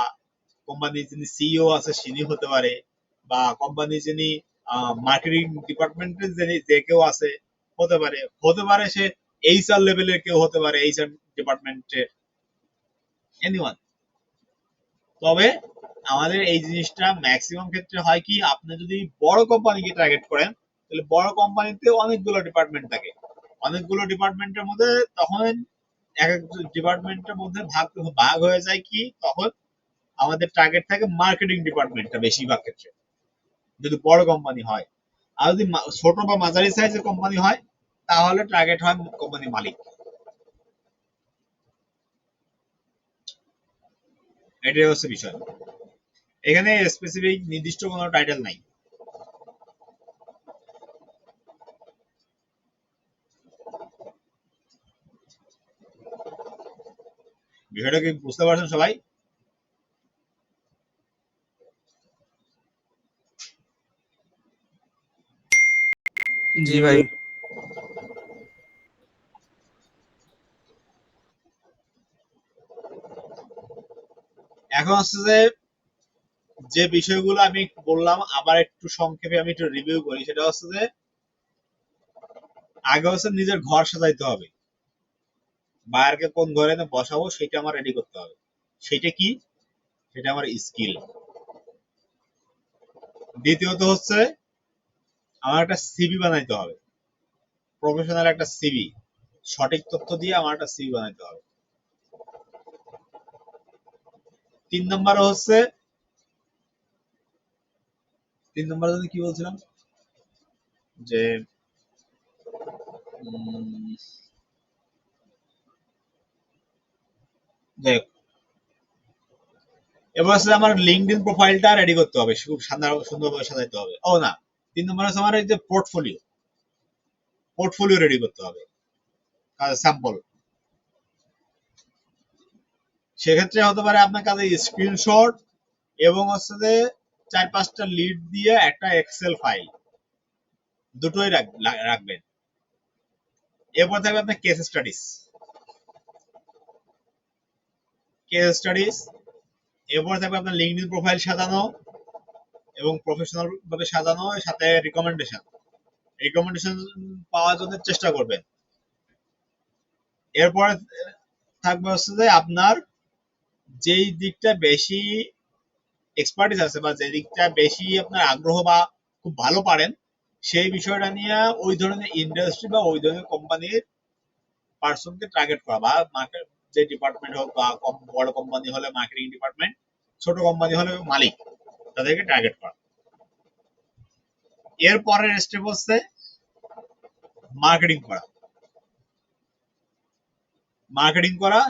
কোম্পানির যিনি সিইও আছে তিনি হতে পারে, বা কোম্পানির যিনি মার্কেটিং ডিপার্টমেন্টের যে কেউ আছে হতে পারে, সে এইচআর লেভেলের কেউ হতে পারে, এইচআর ডিপার্টমেন্টের এনিওয়ান। তবে আমাদের এই জিনিসটা ম্যাক্সিমাম ক্ষেত্রে হয় কি, আপনি যদি বড় কোম্পানিকে টার্গেট করেন তাহলে বড় কোম্পানিতে অনেকগুলো ডিপার্টমেন্ট থাকে। অনেকগুলো ডিপার্টমেন্টের মধ্যে তখন এক এক ডিপার্টমেন্টের মধ্যে ভাগ হয়ে যায় কি, তখন আমাদের টার্গেট থাকে মার্কেটিং ডিপার্টমেন্টটা বেশিরভাগ ক্ষেত্রে যদি বড় কোম্পানি হয়। আর যদি ছোট বা মাঝারি সাইজের কোম্পানি হয় তাহলে টার্গেট হয় কোম্পানি মালিক। এটাই হচ্ছে বিষয়। এখানে স্পেসিফিক নির্দিষ্ট কোনো টাইটেল নাই। বিষয়টা কি বুঝতে পারছেন সবাই? জি ভাই। এখন হচ্ছে যে বিষয়গুলো আমি বললাম আবার একটু সংক্ষেপে আমি একটু রিভিউ করি। সেটা হচ্ছে যে আগে হচ্ছে নিজের ঘর সাজাইতে হবে। বায়ারকে কোন ঘরে এনে বসাবো সেটা আমার রেডি করতে হবে। সেটা কি? সেটা আমার স্কিল। দ্বিতীয়ত হচ্ছে আমার একটা সিভি বানাইতে হবে, প্রফেশনাল একটা সিভি, সঠিক তথ্য দিয়ে আমার একটা সিভি বানাইতে হবে। 3 নম্বরে হচ্ছে 3 নম্বরে যদি কি বলছিলাম যে দেখ, এবার হচ্ছে আমার লিঙ্কডইন প্রোফাইলটা রেডি করতে হবে, খুব সুন্দরভাবে সাজাইতে হবে। ও না, 3 নম্বর হচ্ছে আমার এই যে পোর্টফোলিও রেডি করতে হবে, স্যাম্পল। সেক্ষেত্রে হতে পারে আপনার কাছে স্ক্রিনশট এবং হচ্ছে যে 4-5টা লিড দিয়ে একটা এক্সেল ফাইল দুটোই রাখবেন। এরপর থাকবে আপনার কেস স্টাডিজ। এরপর থাকবে আপনার লিঙ্কডইন প্রোফাইল সাজানো এবং প্রফেশনাল ভাবে সাজানো, সাথে রিকমেন্ডেশন পাওয়ার জন্য চেষ্টা করবেন। এরপরে থাকবে হচ্ছে যে আপনার যেই দিকটা বেশি এক্সপার্টিস আছে বা যে দিকটা বেশি আপনার আগ্রহ বা খুব ভালো পারেন, সেই বিষয়টা নিয়ে ওই ধরনের ইন্ডাস্ট্রি বা ওই ধরনের কোম্পানির পার্সনকে টার্গেট করা, বা মার্কেট যে ডিপার্টমেন্ট হোক, বা বড় কোম্পানি হলে মার্কেটিং ডিপার্টমেন্ট, ছোট কোম্পানি হলে মালিক, তাদেরকে টার্গেট করা। এর পরের স্টেপ হচ্ছে মার্কেটিং করা।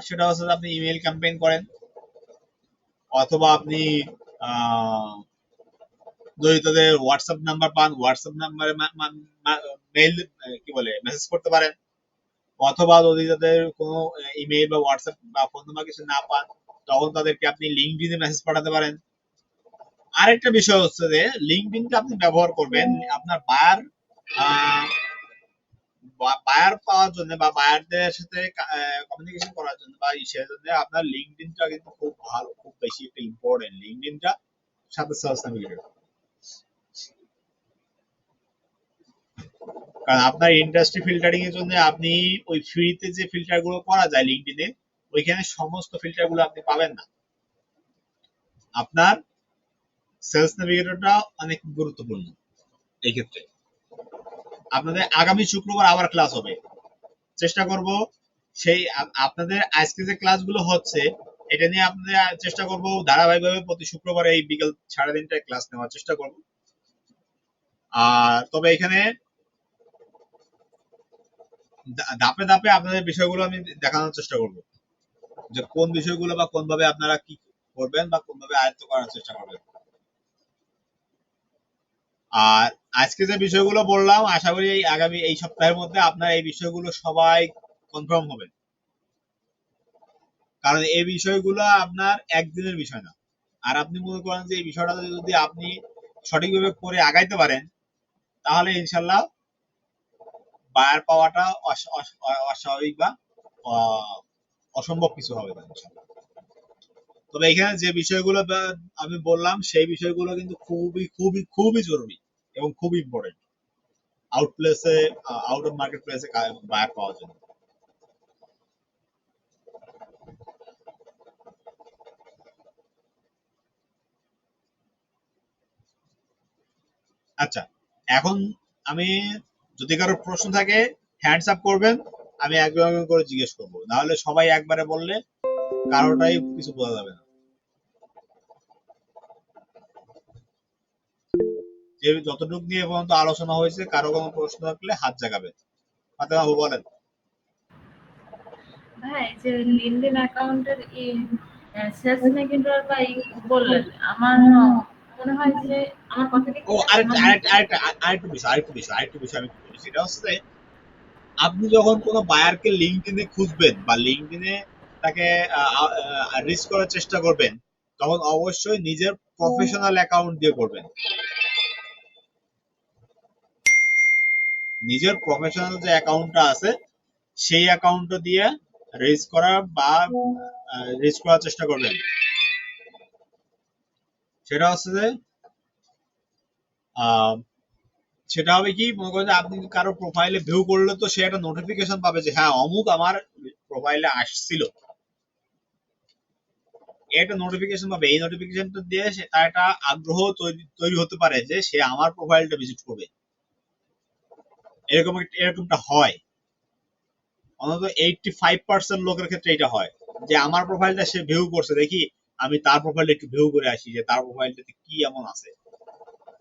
সেটা হচ্ছে আপনি ইমেল ক্যাম্পেইন করেন, অথবা আপনি যদি তাদের হোয়াটসঅ্যাপ নাম্বার পান, হোয়াটসঅ্যাপ নাম্বারে মেইল মেসেজ করতে পারেন, অথবা যদি তাদের কোনো ইমেল বা হোয়াটসঅ্যাপ বা ফোন নাম্বার কিছু না পান, তখন তাদেরকে আপনি লিঙ্কডইনে মেসেজ পাঠাতে পারেন। আরেকটা বিষয় হচ্ছে যে লিঙ্কডইনকে আপনি ব্যবহার করবেন আপনার বায়ার পাওয়ার জন্য, বা বায়ারদের সাথে কমিউনিকেশন করার জন্য, বা সেজন্য আপনার লিঙ্কডইনটা কিন্তু খুব বেশি একটা ইম্পর্টেন্ট। লিঙ্কডইনটা সাথে সার্চ নাভিগেটর, কারণ আপনার ইন্ডাস্ট্রি ফিল্টারিং এর জন্য আপনি ওই ফ্রিতে যে ফিল্টার গুলো করা যায় লিঙ্কডইনে, ওইখানে সমস্ত ফিল্টার গুলো আপনি পাবেন না। আপনার সেলস নেভিগেটরটা অনেক গুরুত্বপূর্ণ এই ক্ষেত্রে। আপনাদের আগামী শুক্রবার আবার ক্লাস হবে, চেষ্টা করব সেই আপনাদের আজকে যে ক্লাসগুলো হচ্ছে এটা নিয়ে আপনাদের চেষ্টা করব ধারাবাহিকভাবে প্রতি শুক্রবার এই বিকেল 3:30টায় ক্লাস নেওয়ার চেষ্টা করব। আর তবে এখানে ধাপে ধাপে আপনাদের বিষয়গুলো আমি দেখানোর চেষ্টা করব, যে কোন বিষয়গুলো বা কোন ভাবে আপনারা কি করবেন বা কোন ভাবে আয়ত্ত করার চেষ্টা করবেন। আর আজকে যে বিষয়গুলো বললাম, আশা করি আগামী এই সপ্তাহের মধ্যে আপনার এই বিষয়গুলো সবাই কনফার্ম হবে, কারণ এই বিষয়গুলো আপনার একদিনের বিষয় না। আর আপনি মনে করেন যে এই বিষয়টা যদি আপনি সঠিকভাবে করে আগাইতে পারেন, তাহলে ইনশাল্লাহ বায়ার পাওয়াটা অস্বাভাবিক বা অসম্ভব কিছু হবে না ইনশাল্লাহ। তবে এখানে যে বিষয়গুলো আমি বললাম সেই বিষয়গুলো কিন্তু খুবই খুবই খুবই জরুরি এবং খুব ইম্পর্টেন্ট আউট অফ মার্কেট প্লেসে বায়ার পাওয়ার জন্য। আচ্ছা, এখন আমি যদি কারো প্রশ্ন থাকে হ্যান্ডস আপ করবেন, আমি একবার করে জিজ্ঞেস করবো, নাহলে সবাই একবারে বললে কারোটাই কিছু বোঝা যাবে না। যে যতটুকু নিয়ে পর্যন্ত আলোচনা হয়েছে, কারো কোনো প্রশ্ন থাকলে হাত জাগাবে। ফাতেমা আপু বলেন। ভাই, যে লিনক্ডইন অ্যাকাউন্টের সেলস নেভিগেটর বা বললেন, আমার মনে হয় যে আমার কথা কি ও আরেকটু বিষয় আমি বলি, সেটা হচ্ছে আপনি যখন কোনো বায়ারকে লিঙ্কডইনে খুঁজবেন বা লিঙ্কডইনে তাকে রিচ করার চেষ্টা করবেন, তখন অবশ্যই নিজের প্রফেশনাল অ্যাকাউন্ট দিয়ে করবেন। নিজের প্রফেশনাল যে অ্যাকাউন্টটা আছে সেই অ্যাকাউন্টটা দিয়ে রিচ করার চেষ্টা করবেন। সেটা হচ্ছে যে সেটা হবে কি, মনে করেন যে আপনি কারো প্রোফাইলে ভিউ করলে তো সে একটা নোটিফিকেশন পাবে যে হ্যাঁ অমুক আমার প্রোফাইলে আসছিল, একটা নোটিফিকেশন পাবে। এই নোটিফিকেশনটা দিয়ে তার একটা আগ্রহ তৈরি হতে পারে যে সে আমার প্রোফাইলটা ভিজিট করবে। এরকমটা হয়, অন্তত 85% লোকের ক্ষেত্রে এটা হয় যে আমার প্রোফাইলটা সে ভিউ করছে, দেখি আমি তার প্রোফাইলটা একটু ভিউ করে আসি যে তার প্রোফাইলটাতে কি এমন আছে।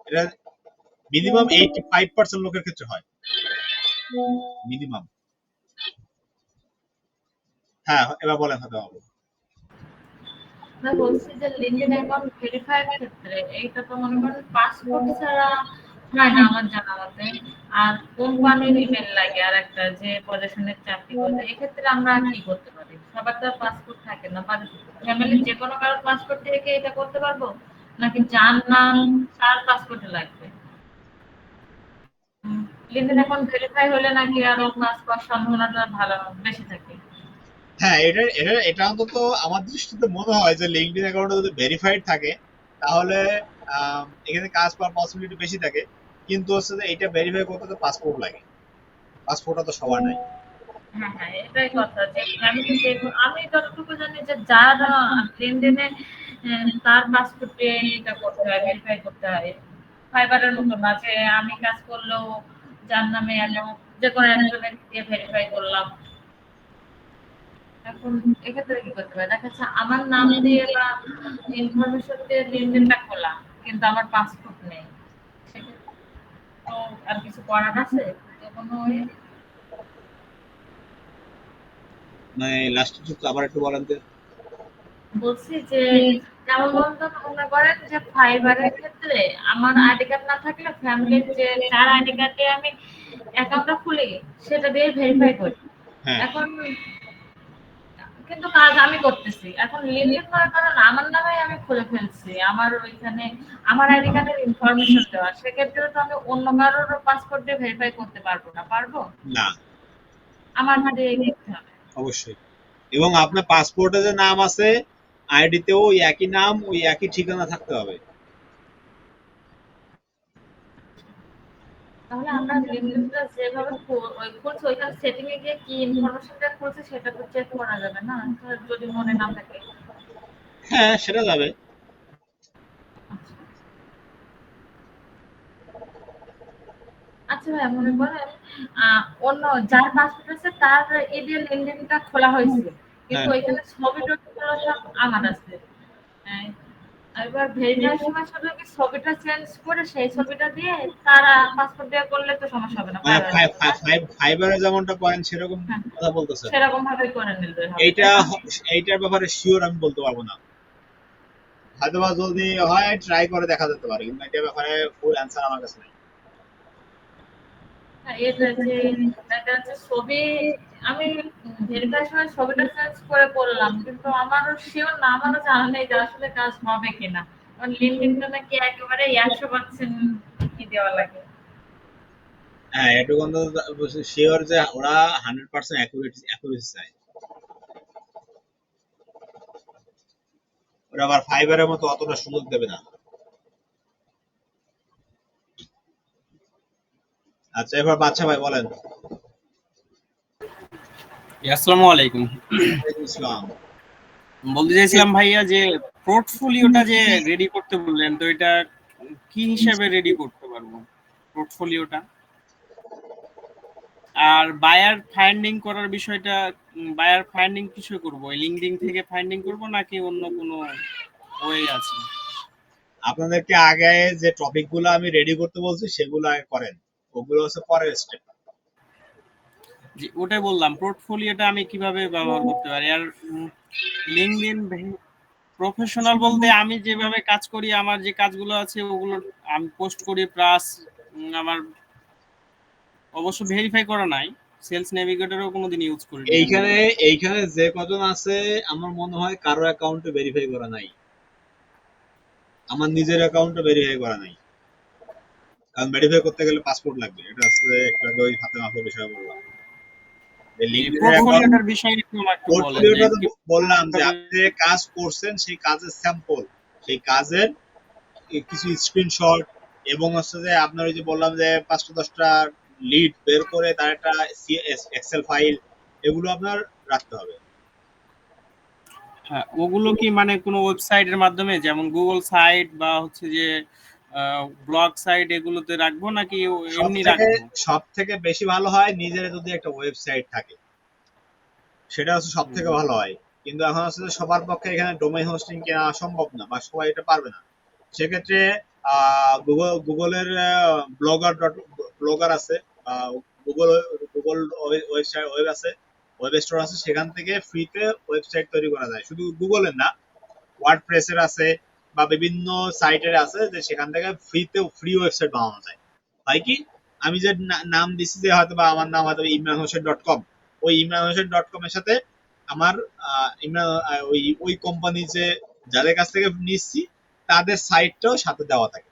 এটা মিনিমাম 85% লোকের ক্ষেত্রে হয়, মিনিমাম। হ্যাঁ, এবার বলেন হতে হবে। আমরা বলছি যে লিনক্ডইন অ্যাকাউন্ট ভেরিফাইয়ের ক্ষেত্রে এইটা তো মনে করেন পাসপোর্ট ছাড়া হয় না আমার জানা মতে। আর কোম্পানির ইমেল লাগে, আর একটা যে পজিশনের চাকরি করতে, এক্ষেত্রে আমরা কি করতে পারি? সবার তো পাসপোর্ট থাকে না, বা ফ্যামিলির যে কোনো কারোর পাসপোর্ট থেকে এটা করতে পারবো, নাকি যার নাম তার পাসপোর্টে লাগবে? লিঙ্কডইন অ্যাকাউন্ট ভেরিফাই হলে নাকি আরো ক্লাস করার সম্ভাবনাটা ভালো বেশি থাকে। হ্যাঁ, এটা অন্তত আমার দৃষ্টিতে মনে হয় যে লিঙ্কডইন অ্যাকাউন্টে যদি ভেরিফাইড থাকে তাহলে এখানে কাজ পাওয়ার পসিবিলিটি বেশি থাকে। কিন্তু হচ্ছে যে এটা ভেরিফাই করতে তো পাসপোর্ট লাগে, পাসপোর্টটা তো সবার নাই। হ্যাঁ, হ্যাঁ, এটাই কথা যে ফ্যামিলি যে আমি যতটুকু জানি যে যার লেনদেনে তার পাসপোর্টে এটা করতে হয়, ভেরিফাই করতে হয়। ফাইবারের মতো না যে আমি কাজ করলেও যার নামে অ্যাকাউন্ট যে কোনো একজনের দিয়ে ভেরিফাই করলাম। এখন এক্ষেত্রে কি করতে পারে? দেখা যাচ্ছে আমার নাম দিয়ে বা ইনফরমেশন দিয়ে লেনদেনটা খোলা, কিন্তু আমার পাসপোর্ট নেই। সেক্ষেত্রে তো আর কিছু করার আছে? তো কোনো মানে লাস্ট টুকু আবার একটু বলেন তো। বলছি যে যেমন বলতো মনে করেন যে ফাইবারের ক্ষেত্রে আমার আইডি কার্ড না থাকলে ফ্যামিলির যে যার আইডি কার্ডে আমি অ্যাকাউন্টটা খুলি সেটা দিয়ে ভেরিফাই করি। হ্যাঁ, এখন কিন্তু কাজ আমি করতেছি। এখন লিঙ্কডইন মনে করেন আমার নামেই আমি খুলে ফেলছি। আমার ওইখানে আমার আইডি কার্ডের ইনফরমেশন দেওয়া। সেক্ষেত্রে তো আমি অন্য কারোর পাসপোর্ট দিয়ে ভেরিফাই করতে পারবো না। পারবো? না, আমার দিয়ে করতে হবে। অবশ্যই। এবং আপনার পাসপোর্টে যে নাম আছে আইডিতেও ওই একই নাম, ওই একই ঠিকানা থাকতে হবে। তাহলে আমরা লিঙ্কডইনটা যেভাবে খুলছি ওইখানে সেটিং এ গিয়ে কি ইনফরমেশনটা খুলছি সেটা তো চেক করা যাবে না? তো যদি মনে না থাকে। হ্যাঁ, সেটা যাবে। আচ্ছা ভাই মনে করেন অন্য যার পাসপোর্ট আছে তার দিয়ে লেনদেনটা খোলা হয়েছে। কিন্তু হ্যাঁ, ওইখানে ছবি-টবিগুলো সব আমার আছে। হ্যাঁ, এবার ভেরিফাই সময় শুধু কি ছবিটা চেঞ্জ করে সেই ছবিটা দিয়ে তারা পাসপোর্ট দিয়ে করলে তো সমস্যা হবে না। মানে পারবে না, তাই না? ফাইবারে যেমনটা করেন সেরকম হ্যাঁ, কথা বলতেছেন। সেরকম ভাবে করে নিলে হবে, এইটা তাই না? এইটার ব্যাপারে শিওর আমি বলতে পারবো না। হয়তোবা যদি হয় ট্রাই করে দেখা যেতে পারে, কিন্তু এটার ব্যাপারে ফুল অ্যান্সার আমার কাছে নেই। হ্যাঁ, এটা যে দেখা যাচ্ছে ছবি আমি ভেরিফাই সময় ছবিটা চেঞ্জ করে করলাম কিন্তু আমারও শিওর না আমারও জানা নেই যে আসলে কাজ হবে কিনা কারণ লিঙ্কডইনটা নাকি একেবারে 100% কি দেওয়া লাগে। হ্যাঁ, এটুকু শিওর যে ওরা 100% অ্যাকুরেসি চায়। ওরা আবার ফাইবারের মতো অতটা সুযোগ দেবে না। আচ্ছা, এবার বাচ্চা ভাই বলেন। আসসালামু আলাইকুম। ওয়ালাইকুম আসসালাম। বলতে চাইছিলাম ভাইয়া যে পোর্টফোলিওটা যে রেডি করতে বললেন, তো এটা কি হিসাবে রেডি করতে পারবো পোর্টফোলিওটা? আর বায়ার ফাইন্ডিং করার বিষয়টা, বায়ার ফাইন্ডিং কিসে করবো? লিঙ্কডইন থেকে ফাইন্ডিং করব নাকি অন্য কোনো ওয়ে আছে? আপনাদেরকে আগে যে টপিক গুলো আমি রেডি করতে বলছি সেগুলো আগে করেন, ওগুলো হচ্ছে পরের স্টেপ। যে ওটাই বললাম, পোর্টফোলিওটা আমি কিভাবে ব্যবহার করতে পারি। আর লিঙ্কডইন প্রফেশনাল বলতে আমি যেভাবে কাজ করি, আমার যে কাজগুলো আছে ওগুলো আমি পোস্ট করি, প্লাস আমার অবশ্য ভেরিফাই করা নাই, সেলস নেভিগেটরও কোনোদিন ইউজ করিনি আমি। এইখানে এইখানে যে কজন আছে আমার মনে হয় কারো অ্যাকাউন্টে ভেরিফাই করা নাই। আমার নিজের অ্যাকাউন্টে ভেরিফাই করা নাই, কারণ ভেরিফাই করতে গেলে পাসপোর্ট লাগবে। এটা আসলে একটু আগে ওই হাতে মাথার বিষয় বললাম। এই এই লিঙ্কডইনের অ্যাকাউন্ট পোর্টফোলিওটার বিষয়ে একটু আমাকে বলেন যে পোর্টফোলিওটা তো বললাম যে কিভাবে। আপনি যে কাজ করছেন সেই কাজের স্যাম্পল, সেই কাজের কিছু স্ক্রিনশট, এবং হচ্ছে যে আপনার ওই যে বললাম যে 5টা 10টা লিড বের করে তার একটা এক্সেল ফাইল, এগুলো আপনার রাখতে হবে। হ্যাঁ, ওগুলো কি মানে কোনো ওয়েবসাইটের মাধ্যমে, যেমন গুগল সাইট বা হচ্ছে যে ব্লগ সাইট, এগুলোতে রাখবো নাকি সব এমনি থেকে রাখবো? সব থেকে বেশি ভালো হয় নিজের যদি একটা ওয়েবসাইট থাকে, সেটা হচ্ছে সব থেকে হুম। ভালো হয়। কিন্তু এখন হচ্ছে যে সবার পক্ষে এখানে ডোমেইন হোস্টিং কেনা সম্ভব না, বা সবাই এটা পারবে না। সেক্ষেত্রে গুগলের ব্লগার আছে, গুগল গুগল ওয়েবসাইট, ওয়েব আছে, ওয়েব স্টোর আছে, সেখান থেকে ফ্রিতে ওয়েবসাইট তৈরি করা যায়। শুধু গুগলের না, ওয়ার্ডপ্রেসের আছে বা বিভিন্ন সাইটের আছে, যে সেখান থেকে ফ্রি ওয়েবসাইট বানানো যায়। হয় কি, আমি যে নাম দিছি যে হয়তো বা আমার নাম হয়তো imranhosen.com, ওই imranhosen.com এর সাথে আমার ওই ওই কোম্পানি যে যাদের কাছ থেকে নিচ্ছি তাদের সাইটটাও সাথে দেওয়া থাকে।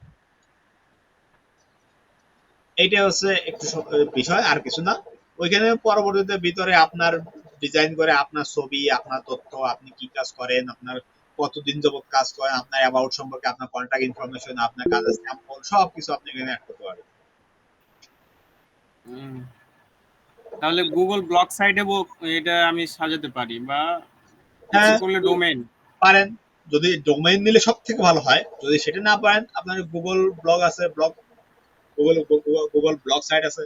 এইটা হচ্ছে একটু বিষয়, আর কিছু না। ওইখানে পরবর্তীতে ভিতরে আপনার ডিজাইন করে আপনার ছবি, আপনার তথ্য, আপনি কি কাজ করেন, আপনার কতদিন যাবত কাজ করেন, আপনার অ্যাবাউট সম্পর্কে, আপনার কন্টাক্ট ইনফরমেশন, আপনার কাজের স্যাম্পল, সবকিছু আপনি এখানে অ্যাড করতে পারবেন। হুম। তাহলে গুগল ব্লগ সাইটে এটা আমি সাজাতে পারি, বা ইচ্ছে হ্যাঁ, করলে ডোমেইন। পারেন। যদি ডোমেইন নিলে সব থেকে ভালো হয়। যদি সেটা না পারেন, আপনার গুগল ব্লগ আছে, গুগল গুগল ব্লগ সাইট আছে।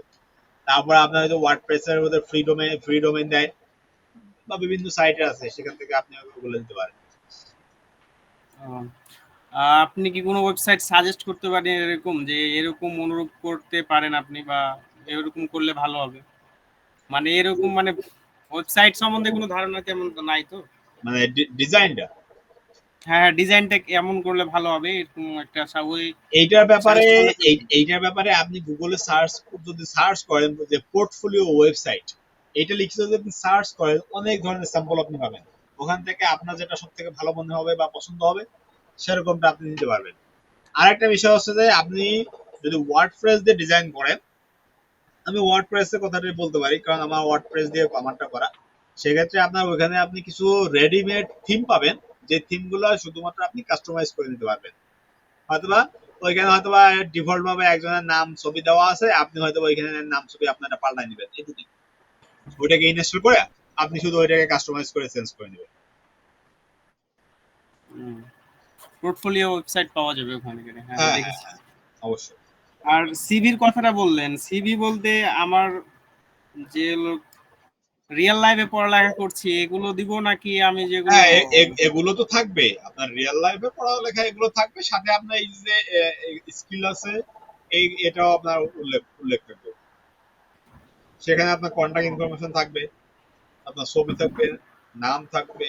তারপর আপনার হয়তো ওয়ার্ডপ্রেস এর মধ্যে ফ্রি ডোমেইন দেয়, বা বিভিন্ন সাইটে আছে, সেখান থেকে আপনি ওগুলো নিতে পারেন। আপনি কি কোনো ওয়েবসাইট সাজেস্ট করতে পারেন এরকম, যে এরকম অনুরূপ করতে পারেন আপনি, বা এরকম করলে ভালো হবে? মানে এরকম, মানে ওয়েবসাইট সম্বন্ধে কোনো ধারণা তেমন তো নাই তো। মানে ডিজাইনটা, হ্যাঁ, ডিজাইনটা এমন করলে ভালো হবে, এরকম একটা স্বাভাবিক এইটার ব্যাপারে সাজেস্ট করলে পেতে। এইটার ব্যাপারে আপনি গুগলে যদি সার্চ করেন যে পোর্টফোলিও ওয়েবসাইট, এটা লিখে যদি আপনি সার্চ করেন, অনেক ধরনের স্যাম্পল আপনি পাবেন। ওখান থেকে আপনার যেটা সব থেকে ভালো মনে হবে বা পছন্দ হবে, সেরকমটা আপনি নিতে পারবেন। আরেকটা বিষয় হচ্ছে যে আপনি যদি ওয়ার্ডপ্রেস দিয়ে ডিজাইন করেন, আমি ওয়ার্ডপ্রেস এর কথাটাই বলতে পারি, কারণ আমার ওয়ার্ডপ্রেস দিয়ে আমারটা করা। সেক্ষেত্রে আপনার ওখানে আপনি কিছু রেডিমেড থিম পাবেন, যে থিম গুলো শুধুমাত্র আপনি কাস্টমাইজ করে নিতে পারবেন। হয়তোবা ওইখানে হয়তোবা ডিফল্ট ভাবে একজনের নাম ছবি দেওয়া আছে, আপনি হয়তো ওইখানে নাম ছবি আপনারা পাল্টাই নেবেন, এটুকুই। ওইটাকে ইনস্টল করে আপনি শুধু ওইটাকে কাস্টমাইজ করে চেঞ্জ করে নেবেন। পোর্টফোলিও ওয়েবসাইট পাওয়া যাবে ওখানে গেলে, হ্যাঁ আমি হ্যাঁ, হ্যাঁ, দেখেছি। হ্যাঁ, অবশ্যই। আর সিভির কথাটা বললেন, সিভি বলতে আমার যে রিয়েল লাইফে পড়ালেখা করছি এগুলো দিব, নাকি আমি যেগুলো? হ্যাঁ, এগুলো তো থাকবে, আপনার রিয়েল লাইফে পড়ালেখা এগুলো থাকবে, সাথে আপনার এই যে স্কিল আছে, এটাও আপনার উল্লেখ থাকবে। সেখানে আপনার কন্টাক্ট ইনফরমেশন থাকবে, আপনার ছবি থাকবে, নাম থাকবে,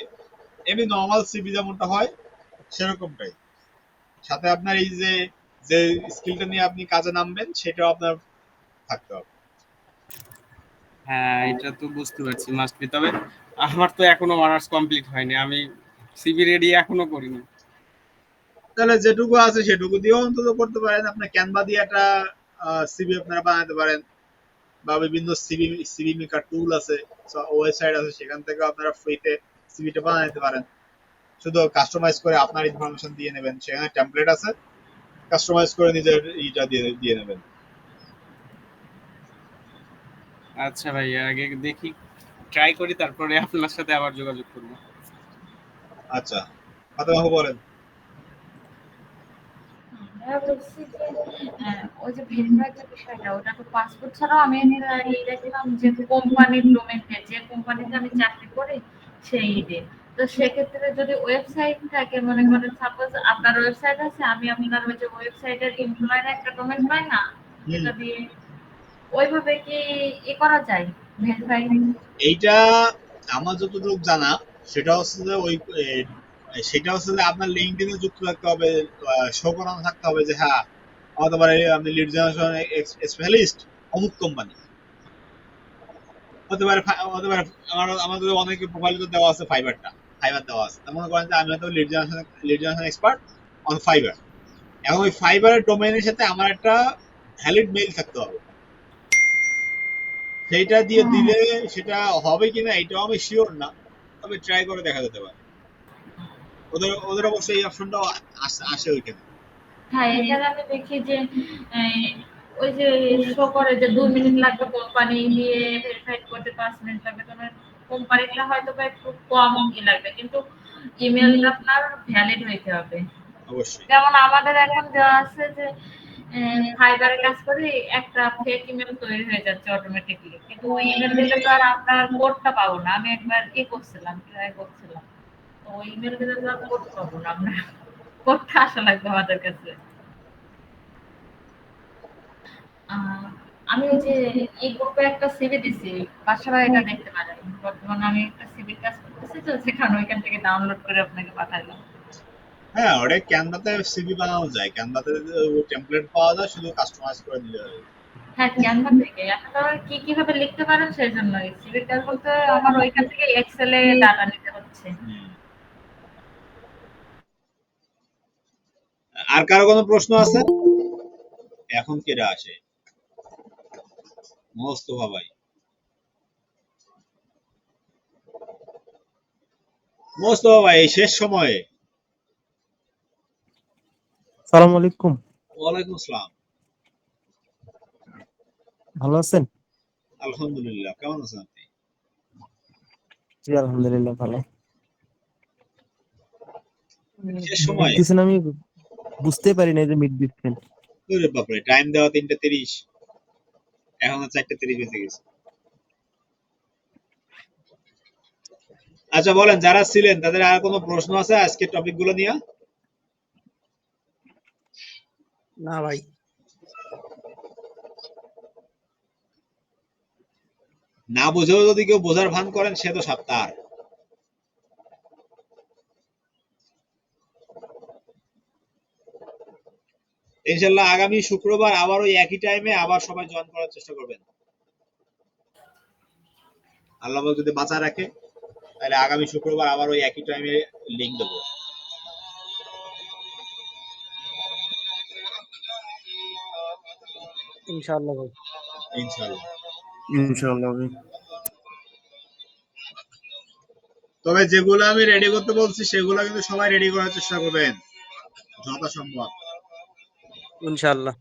এমনি নর্মাল সিভি যেমনটা হয় সেরকমটাই। সাথে আপনার এই যে যে স্কিলটা নিয়ে আপনি কাজে নামবেন, সেটাও আপনার থাকতে হবে। হ্যাঁ, এটা তো বুঝতে পারছি, মাস্ট বি। তবে আমার তো এখনো অনার্স কমপ্লিট হয়নি, আমি সিভি রেডি এখনো করিনি। তাহলে যেটুকু আছে সেটুকু দিয়েও অন্তত করতে পারেন। আপনার ক্যানভা দিয়ে একটা সিভি আপনারা বানাতে পারেন, বা বিভিন্ন সিভি মেকার টুল আছে, ওয়েবসাইট আছে, সেখান থেকে আপনারা ফ্রিতে সিভিটা বানাতে পারেন। শুধু কাস্টমাইজ করে আপনার ইনফরমেশন দিয়ে নেবেন, সেখানে টেমপ্লেট আছে, কাস্টমাইজ করে নিজের ইটা দিয়ে নেবেন। আচ্ছা ভাই, আগে দেখি, ট্রাই করি, তারপরে আপনার সাথে আবার যোগাযোগ করবো। আচ্ছা, ফাতেমা বলেন। আমরা বলছি যে ওই যে ভেরিফাই যে বিষয়টা, ওটা তো পাসপোর্ট ছাড়াও আমি এই দেখলাম যে কোম্পানির ডোমেইনে, যে কোম্পানিতে আমি চাকরি করি সেই ইডে। তো সেক্ষেত্রে যদি ওয়েবসাইট থাকে, মনে করেন সাপোজ আপনার ওয়েবসাইট আছে, আমি আপনার ওই যে ওয়েবসাইটের এমপ্লয়ের একটা ডোমেইন পাই না, হুম, যেটা দিয়ে ওইভাবে কি করা যায় ভেরিফাই? এইটা আমার যতটুকু জানা, সেটা হচ্ছে যে সেটা হচ্ছে যে আপনার লিঙ্কডইনে যুক্ত থাকতে হবে, শো করানো থাকতে হবে যে হ্যাঁ, হতে পারে আপনি লিড জেনারেশন স্পেশালিস্ট অমুক কোম্পানি, হতে পারে আমাদের অনেক প্রোফাইল তো দেওয়া আছে, ফাইবার দেওয়া আছে। তার মনে করেন যে আমি হয়তো lead generation expert on fibre. এখন ওই ফাইবারের ডোমেইনের সাথে আমার একটা ভ্যালিড মেইল থাকতে হবে। সেইটা দিয়ে দিলে সেটা হবে কিনা এটাও আমি শিওর না, তবে ট্রাই করে দেখা যেতে পারে। ওদের ওদের অবশ্যই এই অপশনটাও আসে ওইখানে। হ্যাঁ, এখানে আমি দেখি যে আহ, ওই যে শো করে যে 2 মিনিট লাগবে কোম্পানি নিয়ে ভেরিফাই করতে, 5 মিনিট লাগবে। তোমার কোম্পানিটা হয়তো বা একটু কম লাগবে, কিন্তু ইমেলটা আপনার ভ্যালিড হইতে হবে। অবশ্যই। যেমন আমাদের এখন দেওয়া আছে যে ফাইবারে কাজ করি, একটা ফেক ইমেল তৈরি হয়ে যাচ্ছে অটোমেটিকলি, কিন্তু ওই ইমেল দিলে তো আর আপনার কোডটা পাবো না। আমি একবার ট্রাই করছিলাম, তো ওই ইমেল দিলে তো আর কোড পাবো না আমরা, কোডটা আসা লাগবে আমাদের কাছে। আহ, আমি ওই যে এই গ্রুপে একটা সিভি দিছি, বাসায় এটা দেখতে পারেন। বর্তমানে আমি একটা সিভির কাজ করতেছি, তো সেখানে ওইখান থেকে ডাউনলোড করে আপনাকে পাঠাইলাম। হ্যাঁ, ওটা ক্যানভাতে সিভি বানানো যায়, ক্যানভাতে টেমপ্লেট পাওয়া যায়, শুধু কাস্টমাইজ করে দিলে হবে। হ্যাঁ, ক্যানভা থেকে এখন আবার কি কিভাবে লিখতে পারেন সেই জন্য সিভির কাজ বলতে আমার ওইখান থেকে এক্সেলে ডাটা নিতে হচ্ছে। হুম। আর কারো কোনো প্রশ্ন আছে? এখন কেডা আসে? মোস্তফা ভাই, মোস্তফা ভাই এই শেষ সময়ে। সালাম আলাইকুম, ওয়ালাইকুম আসসালাম। ভালো আছেন? আলহামদুলিল্লাহ, কেমন আছেন আপনি? জি আলহামদুলিল্লাহ ভালো। শেষ মিট সময়ে? দিচ্ছেন, আমি বুঝতে পারি না যে মিট দিচ্ছেন। ওরে বাপরে, টাইম দেওয়া 3:30, এখন 4:30 বেজে গেছে। আচ্ছা বলেন, যারা ছিলেন তাদের আর কোনো প্রশ্ন আছে আজকে টপিক গুলো নিয়ে? না ভাই। না বুঝেও যদি কেউ বোঝার ভান করেন সে তো সাত্তার। ইনশাল্লাহ আগামী শুক্রবার আবার ওই একই টাইমে আবার সবাই জয়েন করার চেষ্টা করবেন। আল্লাহ পাক যদি বাঁচা রাখে তাহলে আগামী শুক্রবার আবার ওই একই টাইমে লিংক দেবো। ইনশাআল্লাহ ভাই। ইনশাল্লাহ। ইনশাআল্লাহ ভাই। তবে যেগুলো আমি রেডি করতে বলছি সেগুলো কিন্তু সবাই রেডি করার চেষ্টা করবেন যথাসম্ভব। ইনশাআল্লাহ।